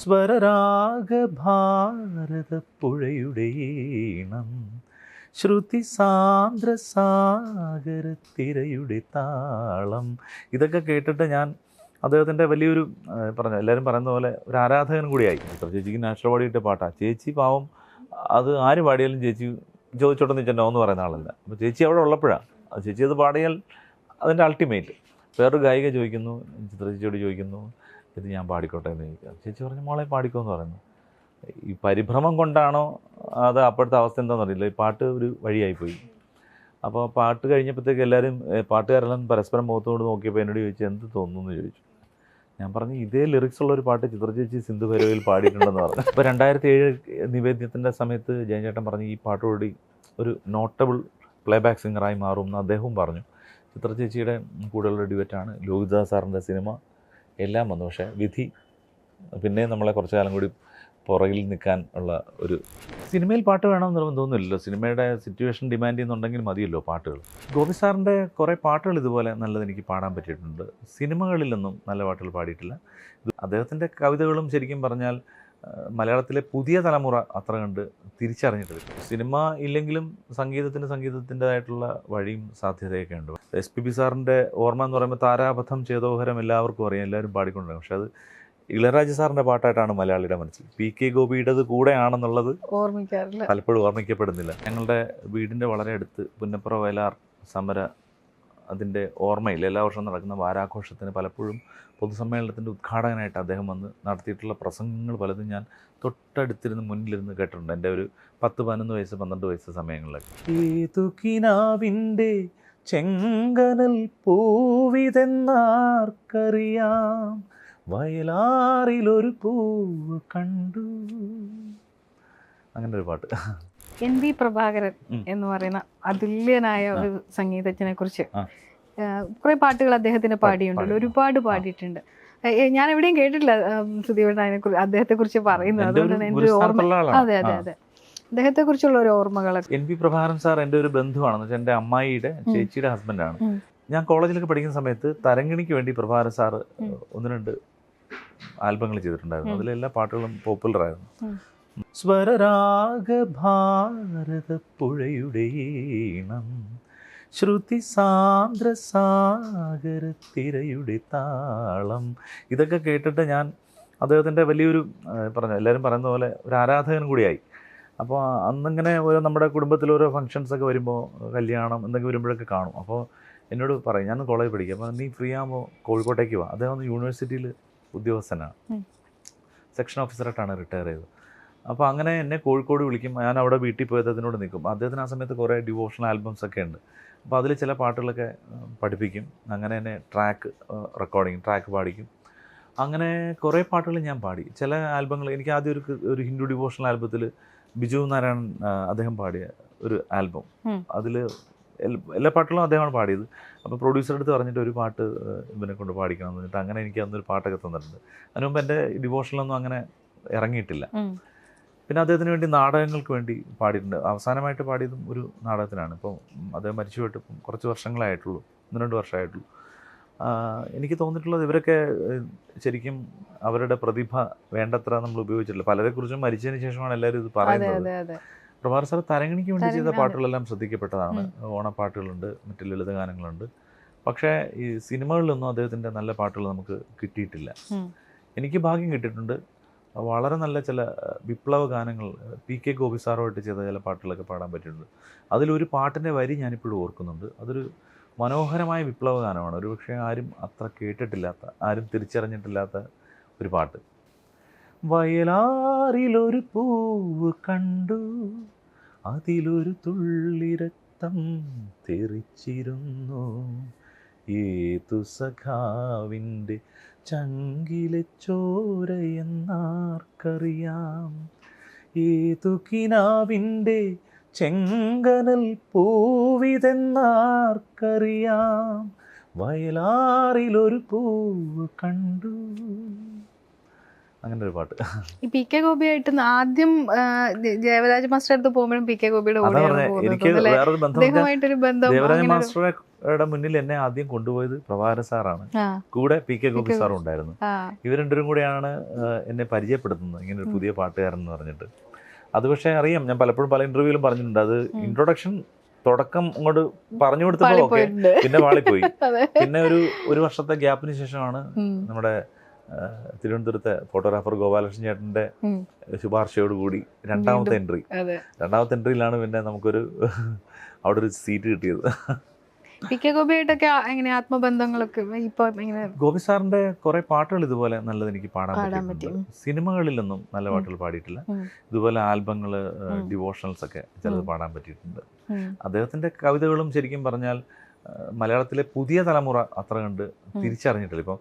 സ്വരരാഗഭാരതപ്പുഴയുടെ ഈണം ശ്രുതി സാന്ദ്ര സാഗരത്തിരയുടെ താളം. ഇതൊക്കെ കേട്ടിട്ട് ഞാൻ അദ്ദേഹത്തിൻ്റെ വലിയൊരു പറഞ്ഞു എല്ലാവരും പറയുന്ന പോലെ ഒരു ആരാധകൻ കൂടിയായി. ചിത്ര ചേച്ചിക്ക് നാഷണൽ അവാർഡ് കിട്ടിയ പാട്ടാണ്. ചേച്ചി പാവം അത് ആര് പാടിയാലും ചേച്ചി ചോദിച്ചോട്ടെ നിൽച്ചോ എന്ന് പറയുന്ന ആളല്ല. അപ്പോൾ ചേച്ചി അവിടെ ഉള്ളപ്പോഴാണ് അത് ചേച്ചി അത് പാടിയാൽ അതിൻ്റെ അൾട്ടിമേറ്റ്. വേറൊരു ഗായിക ചോദിക്കുന്നു, ചിത്ര ചേച്ചിയോട് ചോദിക്കുന്നു ഇത് ഞാൻ പാടിക്കോട്ടെ എന്ന് ചോദിക്കാം. ചേച്ചി പറഞ്ഞു മോളെ പാടിക്കോ എന്ന് പറയുന്നു. ഈ പരിഭ്രമം കൊണ്ടാണോ അത് അപ്പോഴത്തെ അവസ്ഥ എന്താണെന്ന് അറിയില്ല, ഈ പാട്ട് ഒരു വഴിയായിപ്പോയി. അപ്പോൾ പാട്ട് കഴിഞ്ഞപ്പോഴത്തേക്ക് എല്ലാവരും പാട്ടുകാരെല്ലാം പരസ്പരം മുഖത്തോട് നോക്കിയപ്പോൾ എന്നോട് ചോദിച്ചു എന്ത് തോന്നുന്നു എന്ന് ചോദിച്ചു. ഞാൻ പറഞ്ഞു ഇതേ ലിറിക്സ് ഉള്ള ഒരു പാട്ട് ചിത്ര ചേച്ചി സിന്ധു ഭൈരവിയിൽ പാടിയിട്ടുണ്ടെന്ന് പറഞ്ഞു. അപ്പോൾ 2007 നിവേദ്യത്തിൻ്റെ സമയത്ത് ജയചേട്ടൻ പറഞ്ഞു ഈ പാട്ടോടി ഒരു നോട്ടബിൾ പ്ലേബാക്ക് സിംഗറായി മാറും എന്ന് അദ്ദേഹവും പറഞ്ഞു. ചിത്ര ചേച്ചിയുടെ കൂടെയുള്ള ഡ്യുവറ്റാണ്. ലോഹിതദാസ് സാറിൻ്റെ സിനിമ എല്ലാം വന്നു. പക്ഷേ വിധി പിന്നെ നമ്മളെ കുറച്ചു കാലം കൂടി പുറകിൽ നിൽക്കാൻ ഉള്ള ഒരു സിനിമയിൽ പാട്ട് വേണമെന്ന് നിർബന്ധമൊന്നുമില്ലല്ലോ. സിനിമയുടെ സിറ്റുവേഷൻ ഡിമാൻഡ് ചെയ്യുന്നുണ്ടെങ്കിൽ മതിയല്ലോ പാട്ടുകൾ. ഗോപി സാറിൻ്റെ കുറേ പാട്ടുകൾ ഇതുപോലെ നല്ലത് എനിക്ക് പാടാൻ പറ്റിയിട്ടുണ്ട്. സിനിമകളിലൊന്നും നല്ല പാട്ടുകൾ പാടിയിട്ടില്ല. അദ്ദേഹത്തിൻ്റെ കവിതകളും ശരിക്കും പറഞ്ഞാൽ മലയാളത്തിലെ പുതിയ തലമുറ അത്ര കണ്ട് തിരിച്ചറിഞ്ഞിട്ടില്ല. സിനിമ ഇല്ലെങ്കിലും സംഗീതത്തിൻ്റെതായിട്ടുള്ള വഴിയും സാധ്യതയൊക്കെ ഉണ്ട്. SPB സാറിൻ്റെ ഓർമ്മ എന്ന് പറയുമ്പോൾ താരാപഥം ചേതോഹരം എല്ലാവർക്കും അറിയാം, എല്ലാവരും പാടിക്കൊണ്ടിരുന്നു. പക്ഷെ അത് ഇളയരാജ സാറിൻ്റെ പാട്ടായിട്ടാണ് മലയാളിയുടെ മനസ്സിൽ. PK ഗോപിയുടേത് കൂടെയാണെന്നുള്ളത് ഓർമ്മിക്കാറില്ല, പലപ്പോഴും ഓർമ്മിക്കപ്പെടുന്നില്ല. ഞങ്ങളുടെ വീടിൻ്റെ വളരെ അടുത്ത് പുന്നപ്ര വയലാർ സമര അതിൻ്റെ ഓർമ്മയിൽ എല്ലാ വർഷവും നടക്കുന്ന വാരാഘോഷത്തിന് പലപ്പോഴും പൊതുസമ്മേളനത്തിൻ്റെ ഉദ്ഘാടകനായിട്ട് അദ്ദേഹം വന്ന് നടത്തിയിട്ടുള്ള പ്രസംഗങ്ങൾ പലതും ഞാൻ തൊട്ടടുത്തിരുന്ന് മുന്നിലിരുന്ന് കേട്ടിട്ടുണ്ട്. എൻ്റെ ഒരു 10-11 വയസ്സ് 12 വയസ്സ് സമയങ്ങളിലൊക്കെ. ഏതുകിനാവിൻ്റെ ചെങ്കനൽ പൂവിതെന്നാർക്കറിയാം, വയലാറിലൊരു പൂവ് കണ്ടു. അങ്ങനെ ഒരു പാട്ട്. NB പ്രഭാകരൻ എന്ന് പറയുന്ന അതുല്യനായ ഒരു സംഗീതജ്ഞനെ കുറിച്ച് കുറെ പാട്ടുകൾ അദ്ദേഹത്തിന് പാടിയുണ്ടല്ലോ, ഒരുപാട് പാടിയിട്ടുണ്ട്. ഞാൻ എവിടെയും കേട്ടിട്ടില്ല സുധീവൻ അദ്ദേഹത്തെ കുറിച്ച് പറയുന്നത്. അതുകൊണ്ട് തന്നെ എൻ്റെ ഓർമ്മ അതെ അതെ അതെ അദ്ദേഹത്തെ കുറിച്ചുള്ള ഒരു ഓർമ്മകളൊക്കെ. NB പ്രഭാകരൻ സാർ എൻ്റെ ഒരു ബന്ധുവാണെന്ന് വെച്ചാൽ എൻ്റെ അമ്മായിയുടെ ചേച്ചിയുടെ ഹസ്ബൻഡാണ്. ഞാൻ കോളേജിലൊക്കെ പഠിക്കുന്ന സമയത്ത് തരങ്കിണിക്ക് വേണ്ടി പ്രഭാകരൻ സാർ 1-2 ആൽബങ്ങൾ ചെയ്തിട്ടുണ്ടായിരുന്നു. അതിലെല്ലാ പാട്ടുകളും പോപ്പുലറായിരുന്നു. സ്വരരാഗഭാരതപ്പുഴയുടെ ഈണം ശ്രുതി സാന്ദ്ര സാഗരത്തിരയുടെ താളം. ഇതൊക്കെ കേട്ടിട്ട് ഞാൻ അദ്ദേഹത്തിൻ്റെ വലിയൊരു പറഞ്ഞു എല്ലാവരും പറയുന്ന പോലെ ഒരു ആരാധകൻ കൂടിയായി. അപ്പോൾ അന്നിങ്ങനെ ഓരോ നമ്മുടെ കുടുംബത്തിൽ ഓരോ ഫങ്ഷൻസൊക്കെ വരുമ്പോൾ കല്യാണം എന്തൊക്കെ വരുമ്പോഴൊക്കെ കാണും. അപ്പോൾ എന്നോട് പറയും ഞാൻ കോളേജ് പഠിക്കും, അപ്പോൾ നീ ഫ്രീ ആകുമ്പോൾ കോഴിക്കോട്ടേക്ക് പോവാം. അദ്ദേഹം യൂണിവേഴ്സിറ്റിയിൽ ഉദ്യോഗസ്ഥനാണ്, സെക്ഷൻ ഓഫീസറായിട്ടാണ് റിട്ടയർ ചെയ്തത്. അപ്പോൾ അങ്ങനെ എന്നെ കോഴിക്കോട് വിളിക്കും. ഞാൻ അവിടെ വീട്ടിൽ പോയി അദ്ദേഹത്തിനോട് നിൽക്കും. അദ്ദേഹത്തിന് ആ സമയത്ത് കുറേ ഡിവോഷണൽ ആൽബംസ് ഒക്കെ ഉണ്ട്. അപ്പോൾ അതിൽ ചില പാട്ടുകളൊക്കെ പഠിപ്പിക്കും. അങ്ങനെ തന്നെ ട്രാക്ക് പാടിക്കും. അങ്ങനെ കുറേ പാട്ടുകൾ ഞാൻ പാടി. ചില ആൽബങ്ങൾ എനിക്ക് ആദ്യം ഒരു ഹിന്ദു ഡിവോഷണൽ ആൽബത്തിൽ ബിജു നാരായണൻ അദ്ദേഹം പാടിയ ഒരു ആൽബം, അതിൽ എല്ലാ പാട്ടുകളും അദ്ദേഹമാണ് പാടിയത്. അപ്പോൾ പ്രൊഡ്യൂസറുടെ അടുത്ത് പറഞ്ഞിട്ട് ഒരു പാട്ട് ഇവനെ കൊണ്ട് പാടിക്കണം എന്ന് പറഞ്ഞിട്ട് അങ്ങനെ എനിക്ക് അന്നൊരു പാട്ടൊക്കെ തന്നിട്ടുണ്ട്. അതിന് മുമ്പ് എൻ്റെ ഡിവോഷണലൊന്നും അങ്ങനെ ഇറങ്ങിയിട്ടില്ല. പിന്നെ അദ്ദേഹത്തിന് വേണ്ടി നാടകങ്ങൾക്ക് വേണ്ടി പാടിയിട്ടുണ്ട്. അവസാനമായിട്ട് പാടിയതും ഒരു നാടകത്തിനാണ്. ഇപ്പം അദ്ദേഹം മരിച്ചു പോയിട്ട് ഇപ്പം കുറച്ച് വർഷങ്ങളായിട്ടുള്ളൂ, 1-2 വർഷമായിട്ടുള്ളൂ. എനിക്ക് തോന്നിയിട്ടുള്ളത് ഇവരൊക്കെ ശരിക്കും അവരുടെ പ്രതിഭ വേണ്ടത്ര നമ്മൾ ഉപയോഗിച്ചിട്ടില്ല. പലരെക്കുറിച്ചും മരിച്ചതിന് ശേഷമാണ് എല്ലാവരും ഇത് പറയുന്നത്. പ്രഭാകർ സാർ തരങ്ങിണിക്ക് വേണ്ടി ചെയ്ത പാട്ടുകളെല്ലാം ശ്രദ്ധിക്കപ്പെട്ടതാണ്. ഓണപ്പാട്ടുകളുണ്ട്, മറ്റ് ലളിതഗാനങ്ങളുണ്ട്. പക്ഷേ ഈ സിനിമകളിലൊന്നും അദ്ദേഹത്തിൻ്റെ നല്ല പാട്ടുകൾ നമുക്ക് കിട്ടിയിട്ടില്ല. എനിക്ക് ഭാഗ്യം കിട്ടിയിട്ടുണ്ട്. വളരെ നല്ല ചില വിപ്ലവ ഗാനങ്ങൾ PK ഗോപി സാറുമായിട്ട് ചെയ്ത ചില പാട്ടുകളൊക്കെ പാടാൻ പറ്റിയിട്ടുണ്ട്. അതിലൊരു പാട്ടിൻ്റെ വരി ഞാനിപ്പോഴും ഓർക്കുന്നുണ്ട്. അതൊരു മനോഹരമായ വിപ്ലവ ഗാനമാണ്. ഒരുപക്ഷെ ആരും അത്ര കേട്ടിട്ടില്ലാത്ത, ആരും തിരിച്ചറിഞ്ഞിട്ടില്ലാത്ത ഒരു പാട്ട്. വയലാറിലൊരു പൂവ് കണ്ടു, അതിലൊരു തുള്ളി രക്തം തെറിച്ചിരുന്നു, ഏതു സഖാവിൻ്റെ ചങ്കിലെ ചോരയെന്നാർക്കറിയാം, ഏതു കിനാവിൻ്റെ ചെങ്കനൽ പൂവിതെന്നാർക്കറിയാം, വയലാറിലൊരു പൂവ് കണ്ടു. അങ്ങനെ ഒരു പാട്ട്. ഈ PK ഗോപിയായിട്ട് ആദ്യം ജയവരാജ് മാസ്റ്റർ അടുത്ത് പോകുമ്പോഴും PK ഗോപിയുടെ എനിക്ക് വേറൊരു ബന്ധം. ദേവരാജ മാസ്റ്ററെ ക്യാമറയുടെ മുന്നിൽ എന്നെ ആദ്യം കൊണ്ടുപോയത് പ്രഭാകരൻ സാറാണ്, കൂടെ PK ഗോപി സാറും ഉണ്ടായിരുന്നു. ഇവർ രണ്ടുപേരും കൂടെയാണ് എന്നെ പരിചയപ്പെടുത്തുന്നത് ഇങ്ങനെ ഒരു പുതിയ പാട്ടുകാരൻ എന്ന് പറഞ്ഞിട്ട്. അത് പക്ഷേ അറിയാം, ഞാൻ പലപ്പോഴും പല ഇന്റർവ്യൂവിലും പറഞ്ഞിട്ടുണ്ട്, അത് ഇൻട്രൊഡക്ഷൻ തുടക്കം അങ്ങോട്ട് പറഞ്ഞു കൊടുത്തപ്പോൾ ഓക്കെ, പിന്നെ വാളിപ്പോയി. പിന്നെ ഒരു വർഷത്തെ ഗ്യാപ്പിന് ശേഷമാണ് നമ്മുടെ തിരുവനന്തപുരത്തെ ഫോട്ടോഗ്രാഫർ ഗോപാലകൃഷ്ണൻ ചേട്ടൻ്റെ ശുപാർശയോടുകൂടി രണ്ടാമത്തെ എൻട്രിയിലാണ് പിന്നെ നമുക്കൊരു അവിടെ ഒരു സീറ്റ് കിട്ടിയത്. PK ഗോപിയായിട്ടൊക്കെ എങ്ങനെ ആത്മബന്ധങ്ങളൊക്കെ ഇപ്പൊ എങ്ങനെ? ഗോപി സാറിന്റെ കുറെ പാട്ടുകൾ ഇതുപോലെ നല്ലത് എനിക്ക് പാടാൻ പറ്റും. സിനിമകളിലൊന്നും നല്ല പാട്ടുകൾ പാടിയിട്ടില്ല, ഇതുപോലെ ആൽബങ്ങള്, ഡിവോഷണൽസ് ഒക്കെ ചിലത് പാടാൻ പറ്റിയിട്ടുണ്ട്. അദ്ദേഹത്തിന്റെ കവിതകളും ശരിക്കും പറഞ്ഞാൽ മലയാളത്തിലെ പുതിയ തലമുറ അത്ര കണ്ട് തിരിച്ചറിഞ്ഞിട്ടില്ല. ഇപ്പം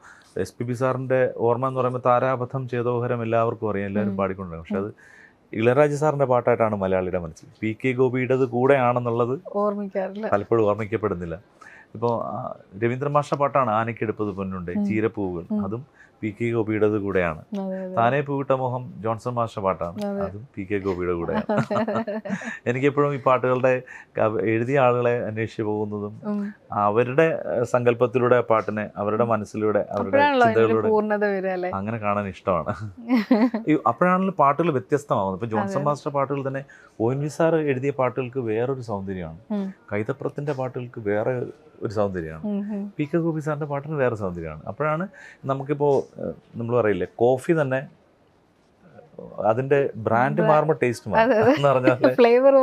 SPB സാറിന്റെ ഓർമ്മ എന്ന് പറയുമ്പോൾ താരാപഥം ചേതോഹരം എല്ലാവർക്കും അറിയാം, എല്ലാവരും പാടിക്കൊണ്ടിരുന്നു. പക്ഷെ അത് ഇളയരാജ സാറിന്റെ പാട്ടായിട്ടാണ് മലയാളിയുടെ മനസ്സിൽ. PK ഗോപിയുടേത് കൂടെയാണെന്നുള്ളത് പലപ്പോഴും ഓർമ്മിക്കപ്പെടുന്നില്ല. ഇപ്പോൾ രവീന്ദ്രൻ മാഷ്ട പാട്ടാണ് ആനയ്ക്കെടുപ്പത് പൊന്നുണ്ട്, ചീരപ്പൂവുകൾ, അതും PK ഗോപിയുടേത് കൂടെയാണ്. താനേ പൂവിട്ട മോഹം ജോൺസൺ മാഷ്ട പാട്ടാണ്, അതും PK ഗോപിയുടെ കൂടെയാണ്. എനിക്കെപ്പോഴും ഈ പാട്ടുകളുടെ എഴുതിയ ആളുകളെ അന്വേഷിച്ച് പോകുന്നതും അവരുടെ സങ്കല്പത്തിലൂടെ പാട്ടിനെ അവരുടെ മനസ്സിലൂടെ അവരുടെ ചിന്തകളിലൂടെ അങ്ങനെ കാണാൻ ഇഷ്ടമാണ്. അപ്പോഴാണല്ലോ പാട്ടുകൾ വ്യത്യസ്തമാകുന്നത്. ഇപ്പൊ ജോൺസൺ മാസ്റ്റർ പാട്ടുകൾ തന്നെ ONV സാർ എഴുതിയ പാട്ടുകൾക്ക് വേറൊരു സൗന്ദര്യമാണ്, കൈതപ്രത്തിന്റെ പാട്ടുകൾക്ക് വേറെ ഒരു സൗന്ദര്യമാണ്, PK ഗോപി സാറിന്റെ പാട്ടിന് വേറെ സൗന്ദര്യമാണ്. അപ്പോഴാണ് നമുക്കിപ്പോൾ നമ്മൾ പറയില്ലേ, കോഫി തന്നെ അതിന്റെ ബ്രാൻഡ് മാറുമ്പോൾ ടേസ്റ്റ് മാറും എന്ന് പറഞ്ഞാൽ ഫ്ലേവർ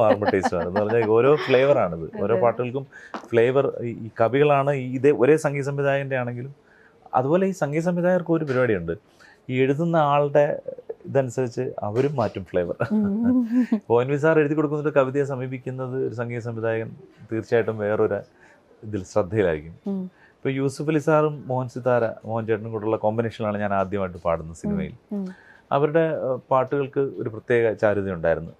മാറുമ്പോൾ ടേസ്റ്റ് മാറും എന്ന് പറഞ്ഞാൽ ഓരോ ഫ്ലേവറാണിത്. ഓരോ പാട്ടുകൾക്കും ഫ്ലേവർ. ഈ കവികളാണ് ഇതേ ഒരേ സംഗീത സംവിധായകൻ്റെ ആണെങ്കിലും അതുപോലെ ഈ സംഗീത സംവിധായകർക്ക് ഒരു പരിപാടിയുണ്ട്, ഈ എഴുതുന്ന ആളുടെ ഇതനുസരിച്ച് അവരും മാറ്റും ഫ്ലേവർ. ONV സാർ എഴുതി കൊടുക്കുന്നൊരു കവിതയെ സമീപിക്കുന്നത് ഒരു സംഗീത സംവിധായകൻ തീർച്ചയായിട്ടും വേറൊരു ഇതിൽ ശ്രദ്ധയിലായിരിക്കും. ഇപ്പോൾ യൂസുഫ് അലി സാറും മോഹൻ ചേട്ടനും കൂടെയുള്ള കോമ്പിനേഷനിലാണ് ഞാൻ ആദ്യമായിട്ട് പാടുന്നത് സിനിമയിൽ. അവരുടെ പാട്ടുകൾക്ക് ഒരു പ്രത്യേക ചാരുതയുണ്ടായിരുന്നു.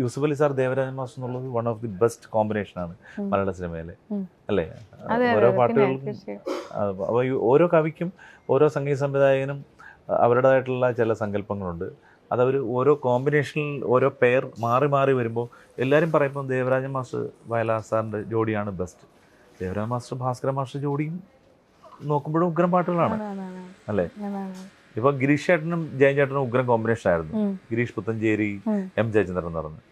യൂസുഫ് അലി സാർ ദേവരാജൻ മാസ്റ്റർ എന്നുള്ളത് വൺ ഓഫ് ദി ബെസ്റ്റ് കോമ്പിനേഷനാണ് മലയാള സിനിമയിലെ, അല്ലേ? ഓരോ പാട്ടുകൾക്കും അപ്പോൾ ഓരോ കവിക്കും ഓരോ സംഗീത സംവിധായകനും അവരുടേതായിട്ടുള്ള ചില സങ്കല്പങ്ങളുണ്ട്. അതവർ ഓരോ കോമ്പിനേഷനിൽ ഓരോ പെയർ മാറി മാറി വരുമ്പോൾ എല്ലാവരും പറയുമ്പോൾ ദേവരാജൻ മാസ്റ്റർ വയലാർ സാറിൻ്റെ ജോഡിയാണ് best. Devarajan master Bhaskara master ജോഡിയും നോക്കുമ്പോഴും ഉഗ്രം പാട്ടുകളാണ്, അല്ലേ? ഇപ്പൊ ഗിരീഷ് ചേട്ടനും ജയൻ ചേട്ടനും ഉഗ്രം കോമ്പിനേഷൻ ആയിരുന്നു. ഗിരീഷ് പുത്തഞ്ചേരി, M ജയചന്ദ്രൻ എന്ന് പറഞ്ഞത്.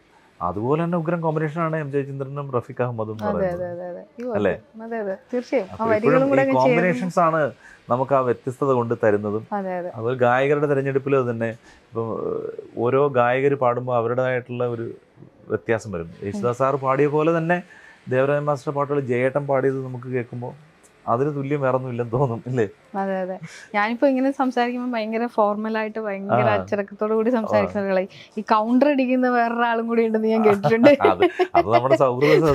അതുപോലെ തന്നെ ഉഗ്രം കോമ്പിനേഷനാണ് M ജയചന്ദ്രനും റഫീഖ് അഹമ്മദും അല്ലേ? കോമ്പിനേഷൻസ് ആണ് നമുക്ക് ആ വ്യത്യസ്തത കൊണ്ട് തരുന്നതും. അതുപോലെ ഗായകരുടെ തിരഞ്ഞെടുപ്പിൽ തന്നെ ഇപ്പം ഓരോ ഗായകർ പാടുമ്പോൾ അവരുടേതായിട്ടുള്ള ഒരു വ്യത്യാസം വരും. യേശുദാസ് സാർ പാടിയ പോലെ തന്നെ ദേവരാജൻ മാസ്റ്റർ പാട്ടുകൾ ജയേട്ടൻ പാടിയത് നമുക്ക് കേൾക്കുമ്പോൾ അതിന് തുല്യം വേറൊന്നും ഇല്ലെന്ന് തോന്നും, ഇല്ലേ? അതെ അതെ. ഞാനിപ്പോ ഇങ്ങനെ സംസാരിക്കുമ്പോൾ ഭയങ്കര ഫോർമലായിട്ട് ഭയങ്കര അച്ചടക്കത്തോടു കൂടി സംസാരിക്കുന്ന ഒരാളായി. ഈ കൗണ്ടർ അടിക്കുന്ന വേറൊരാളും കൂടി ഉണ്ടെന്ന് ഞാൻ കേട്ടിട്ടുണ്ട്. അത് നമ്മുടെ സൗഹൃദ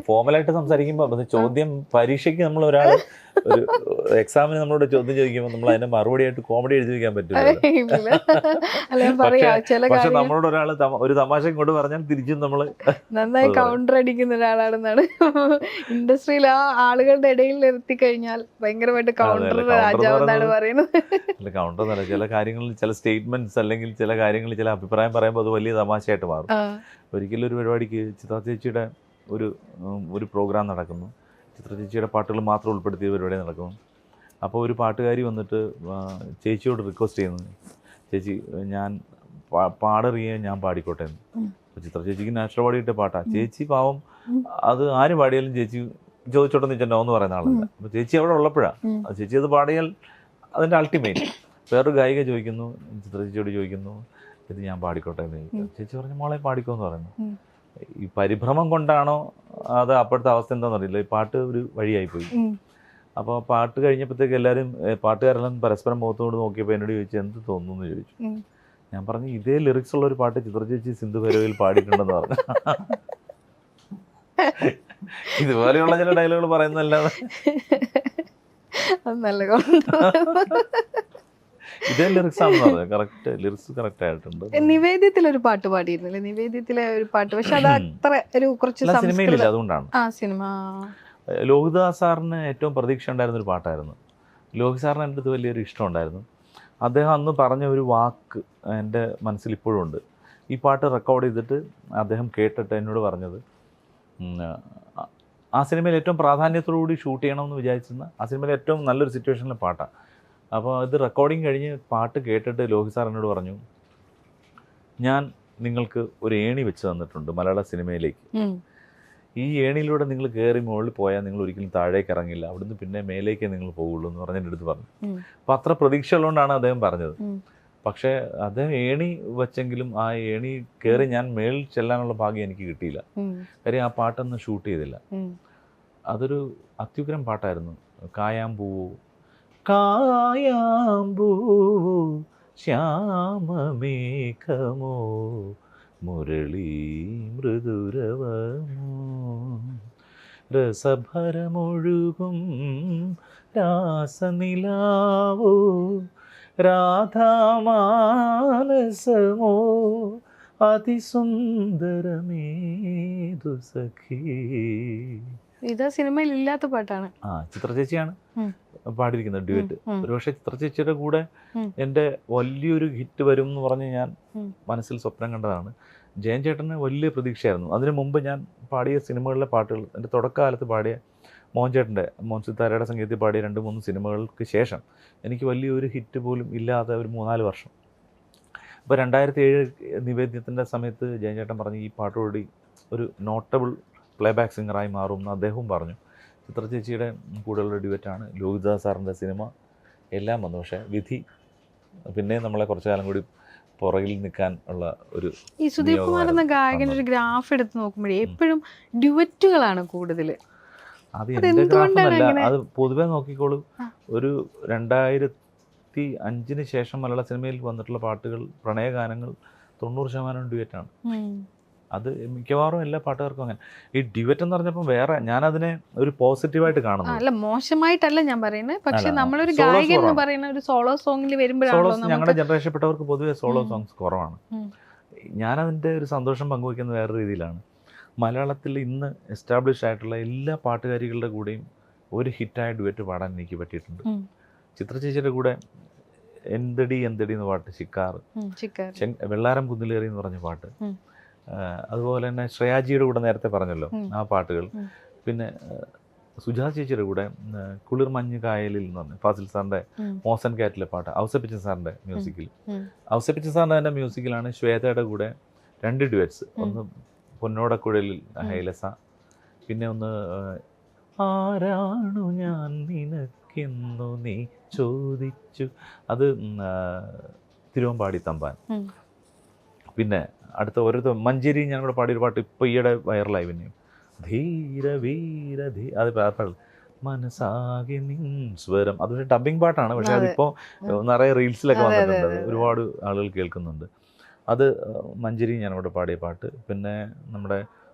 ഫോർമലായിട്ട് സംസാരിക്കുമ്പോൾ ചോദ്യം പരീക്ഷയ്ക്ക് നമ്മൾ ഒരാൾ ഒരു എക്സാമിന് നമ്മളോട് ചോദ്യം ചോദിക്കുമ്പോൾ നമ്മൾ അതിന്റെ മറുപടിയായിട്ട് കോമഡി എഴുതി വയ്ക്കാൻ പറ്റില്ല. പക്ഷെ നമ്മളോട് ഒരാൾ ഒരു തമാശ കൊണ്ട് പറഞ്ഞാൽ തിരിച്ചും നമ്മള് നന്നായി കൗണ്ടർ അടിക്കുന്ന ഒരാളാണെന്നാണ്. ഇൻഡസ്ട്രിയിൽ ആ ആളുകളുടെ ഇടയിൽ എത്തിക്കഴിഞ്ഞാൽ ഭയങ്കരമായിട്ട് കൗണ്ടർ രാജാവെന്നാണ് പറയുന്നത്. അല്ല, കൗണ്ടർ എന്നല്ല, ചില കാര്യങ്ങളിൽ ചില സ്റ്റേറ്റ്മെന്റ്സ് അല്ലെങ്കിൽ ചില കാര്യങ്ങളിൽ ചില അഭിപ്രായം പറയുമ്പോൾ അത് വലിയ തമാശയായിട്ട് മാറും. ഒരിക്കലും ഒരു പരിപാടിക്ക് ചിത്ര ചേച്ചിയുടെ ഒരു പ്രോഗ്രാം നടക്കുന്നു. ചിത്ര ചേച്ചിയുടെ പാട്ടുകൾ മാത്രം ഉൾപ്പെടുത്തിയ പരിപാടി നടക്കുന്നു. അപ്പോൾ ഒരു പാട്ടുകാരി വന്നിട്ട് ചേച്ചിയോട് റിക്വസ്റ്റ് ചെയ്യുന്നു, ചേച്ചി ഞാൻ പാടറിയ ഞാൻ പാടിക്കോട്ടെ എന്ന്. അപ്പോൾ ചിത്ര ചേച്ചിക്ക് നാച്ചുറൽ പാടിയിട്ട പാട്ടാണ്. ചേച്ചി പാവം അത് ആര് പാടിയാലും ചേച്ചി ചോദിച്ചോട്ടെന്ന് വെച്ചാൽ നോ എന്ന് പറയുന്ന ആളല്ല. അപ്പോൾ ചേച്ചി അവിടെ ഉള്ളപ്പോഴാണ് ചേച്ചി അത് പാടിയാൽ അതിൻ്റെ അൾട്ടിമേറ്റ്. വേറൊരു ഗായിക ചോദിക്കുന്നു, ചിത്ര ചേച്ചിയോട് ചോദിക്കുന്നു, ഇത് ഞാൻ പാടിക്കോട്ടെ എന്ന് ചോദിക്കും. ചേച്ചി പറഞ്ഞു മോളെ പാടിക്കോ എന്ന് പറയുന്നു. ഈ പരിഭ്രമം കൊണ്ടാണോ അത് അപ്പോഴത്തെ അവസ്ഥ എന്താണെന്ന് അറിയില്ല, ഈ പാട്ട് ഒരു വഴിയായിപ്പോയി. അപ്പോൾ പാട്ട് കഴിഞ്ഞപ്പോഴത്തേക്ക് എല്ലാവരും പാട്ടുകാരെല്ലാം പരസ്പരം മുഖത്തോട് നോക്കിയപ്പോൾ എന്നോട് ചോദിച്ചു എന്ത് തോന്നുന്നു എന്ന് ചോദിച്ചു. ഞാൻ പറഞ്ഞു ഇതേ ലിറിക്സ് ഉള്ള ഒരു പാട്ട് ചിത്ര ചേച്ചി സിന്ധു ഭൈരവിയിൽ പാടിയിട്ടുണ്ടെന്ന് പറഞ്ഞു. ഇതുപോലെയുള്ള ചില ഡയലോഗുകൾ പറയുന്നല്ലാതെ ഇതേ ലിറിക്സ് ആണെന്ന് പറഞ്ഞത്. കറക്റ്റ് ലിറിക്സ് കറക്റ്റ് ആയിട്ടുണ്ട്. നിവേദ്യത്തിലൊരു പാട്ട് പാടിയിരുന്നില്ലേ? നിവേദ്യത്തിലെ ഒരു പാട്ട്, പക്ഷെ അത് അത്ര ഒരു കുറച്ച് സിനിമയിലില്ല, അതുകൊണ്ടാണ്. സിനിമ ലോഹിതദാസ് സാറിന് ഏറ്റവും പ്രതീക്ഷ ഉണ്ടായിരുന്ന ഒരു പാട്ടായിരുന്നു. ലോഹി സാറിന് എൻ്റെ അടുത്ത് വലിയൊരു ഇഷ്ടമുണ്ടായിരുന്നു. അദ്ദേഹം അന്ന് പറഞ്ഞ ഒരു വാക്ക് എൻ്റെ മനസ്സിൽ ഇപ്പോഴും ഉണ്ട്. ഈ പാട്ട് റെക്കോർഡ് ചെയ്തിട്ട് അദ്ദേഹം കേട്ടിട്ട് എന്നോട് പറഞ്ഞത് ആ സിനിമയിൽ ഏറ്റവും പ്രാധാന്യത്തോടുകൂടി ഷൂട്ട് ചെയ്യണമെന്ന് വിചാരിച്ചിരുന്ന ആ സിനിമയിൽ ഏറ്റവും നല്ലൊരു സിറ്റുവേഷനിലെ പാട്ടാണ്. അപ്പോൾ ഇത് റെക്കോർഡിങ് കഴിഞ്ഞ് പാട്ട് കേട്ടിട്ട് ലോഹി സാർ എന്നോട് പറഞ്ഞു, ഞാൻ നിങ്ങൾക്ക് ഒരു ഏണി വെച്ച് തന്നിട്ടുണ്ട് മലയാള സിനിമയിലേക്ക്. ഈ ഏണിയിലൂടെ നിങ്ങൾ കയറി മുകളിൽ പോയാൽ നിങ്ങൾ ഒരിക്കലും താഴേക്ക് ഇറങ്ങില്ല, അവിടുന്ന് പിന്നെ മേലേക്കേ നിങ്ങൾ പോകുള്ളൂ എന്ന് പറഞ്ഞ് എൻ്റെ അടുത്ത് പറഞ്ഞു. അപ്പോൾ അത്ര പ്രതീക്ഷ ഉള്ളതുകൊണ്ടാണ് അദ്ദേഹം പറഞ്ഞത്. പക്ഷേ അദ്ദേഹം ഏണി വെച്ചെങ്കിലും ആ ഏണി കയറി ഞാൻ മേളിൽ ചെല്ലാനുള്ള ഭാഗ്യം എനിക്ക് കിട്ടിയില്ല. കാര്യം ആ പാട്ടൊന്നും ഷൂട്ട് ചെയ്തില്ല. അതൊരു അത്യുഗ്രം പാട്ടായിരുന്നു. കായാമ്പൂവോ കായാമ്പൂവോ ശ്യാമമേഘമോ മുരളീ മൃദുരവമോ രസഭരമൊഴുകും രാസനിലാവോ രാധാമാനസമോ അതിസുന്ദരമേതു സഖി. ഇത് സിനിമയിൽ ഇല്ലാത്ത പാട്ടാണ്. ചിത്ര ചേച്ചിയാണ് പാടിയിരിക്കുന്നത് ഡ്യുവറ്റ്. ഒരുപക്ഷെ ചിത്ര ചേച്ചിയുടെ കൂടെ എൻ്റെ വലിയൊരു ഹിറ്റ് വരും എന്ന് പറഞ്ഞ് ഞാൻ മനസ്സിൽ സ്വപ്നം കണ്ടതാണ്. ജയൻ ചേട്ടന് വലിയ പ്രതീക്ഷയായിരുന്നു. അതിനു മുമ്പ് ഞാൻ പാടിയ സിനിമകളിലെ പാട്ടുകൾ, എൻ്റെ തുടക്കകാലത്ത് പാടിയ മോഹൻ ചേട്ടൻ്റെ, മോഹൻ സിത്താരയുടെ സംഗീതത്തിൽ പാടിയ 2-3 സിനിമകൾക്ക് ശേഷം എനിക്ക് വലിയൊരു ഹിറ്റ് പോലും ഇല്ലാതെ ഒരു 3-4 വർഷം. അപ്പോൾ 2007 നിവേദ്യത്തിൻ്റെ സമയത്ത് ജയൻ ചേട്ടൻ പറഞ്ഞു ഈ പാട്ടോടി ഒരു നോട്ടബിൾ പ്ലേബാക്ക് സിംഗറായി മാറും എന്ന് അദ്ദേഹവും പറഞ്ഞു. ചിത്ര ചേച്ചിയുടെ കൂടെയുള്ള ഡ്യുവറ്റാണ്. ലോഹിതദാസ് സാറിൻ്റെ സിനിമ എല്ലാം വന്നു. പക്ഷേ വിധി പിന്നെ നമ്മളെ കുറച്ചു കാലം കൂടി പുറകിൽ നിൽക്കാൻ ഉള്ള ഒരു. ഈ സുദീപ് കുമാർ എന്ന ഗായകൻ്റെ ഒരു ഗ്രാഫ് എടുത്ത് നോക്കുമ്പോഴേ എപ്പോഴും ഡ്യുവറ്റുകളാണ് കൂടുതൽ. അത് എൻ്റെ ഗ്രാഫൊന്നുമല്ല, അത് പൊതുവെ നോക്കിക്കോളൂ. ഒരു 2005 ശേഷം മലയാള സിനിമയിൽ വന്നിട്ടുള്ള പാട്ടുകൾ, പ്രണയഗാനങ്ങൾ 90% ഡ്യുവറ്റാണ്. അത് മിക്കവാറും എല്ലാ പാട്ടുകാർക്കും അങ്ങനെ. ഈ ഡ്യുവറ്റ് എന്ന് പറഞ്ഞപ്പോൾ വേറെ, ഞാനതിനെ ഒരു പോസിറ്റീവായിട്ട് കാണുന്നു. അല്ല, മോശമായിട്ടല്ല ഞാൻ പറയുന്നത്. പക്ഷെ നമ്മളൊരു ഗായകൻ എന്ന് പറയുന്ന ഒരു സോളോ സോങ്ങിൽ വരുമ്പോഴാണല്ലോ ഞങ്ങളുടെ ജനറേഷൻപ്പെട്ടവർക്ക് പൊതുവെ സോളോ സോങ്സ് കുറവാണ്. ഞാനതിൻ്റെ ഒരു സന്തോഷം പങ്കുവയ്ക്കുന്ന വേറെ രീതിയിലാണ്. മലയാളത്തിൽ ഇന്ന് എസ്റ്റാബ്ലിഷ് ആയിട്ടുള്ള എല്ലാ പാട്ടുകാരികളുടെ കൂടെയും ഒരു ഹിറ്റായ ഡുവറ്റ് പാടാൻ എനിക്ക് പറ്റിയിട്ടുണ്ട്. ചിത്ര ചേച്ചിയുടെ കൂടെ എന്തടി എന്തടി എന്ന പാട്ട്, ചിക്കാർ, വെള്ളാരം കുന്നിലേറി എന്ന് പറഞ്ഞ പാട്ട്, അതുപോലെ തന്നെ ശ്രേയാജിയുടെ കൂടെ നേരത്തെ പറഞ്ഞല്ലോ ആ പാട്ടുകൾ, പിന്നെ സുജാത ചേച്ചിയുടെ കൂടെ കുളിർ മഞ്ഞ് കായലിൽ എന്ന് പറഞ്ഞ ഫാസിൽ സാറിൻ്റെ മോസൻ കാറ്റിലെ പാട്ട്, ഔസേപ്പച്ചൻ സാറിൻ്റെ മ്യൂസിക്കിൽ. ഔസേപ്പച്ചൻ സാറിൻ്റെ തന്നെ മ്യൂസിക്കിലാണ് ശ്വേതയുടെ കൂടെ 2 ഡ്യുവറ്റ്സ്. ഒന്ന് പൊന്നോടക്കുഴലിൽ ഹൈലസ, പിന്നെ ഒന്ന് ആരാണു ഞാൻ നിനക്കെന്നു നീ ചോദിച്ചു, അത് തിരുവമ്പാടി തമ്പാൻ. പിന്നെ അടുത്ത ഓരോരുത്തർ മഞ്ചേരി ഞാൻ കൂടെ പാടിയൊരു പാട്ട് ഇപ്പോൾ ഈയിടെ വൈറലായി പിന്നെയും, ധീര വീര അത് മനസ്സാകെ നിൻ സ്വരം. അത് പക്ഷേ ഡബിങ് പാട്ടാണ്. പക്ഷെ അതിപ്പോൾ നിറയെ റീൽസിലൊക്കെ വന്നിട്ടുണ്ട്, ഒരുപാട് ആളുകൾ കേൾക്കുന്നുണ്ട്. അത് മഞ്ചേരി ഞാനിവിടെ പാടിയ പാട്ട്. പിന്നെ നമ്മുടെ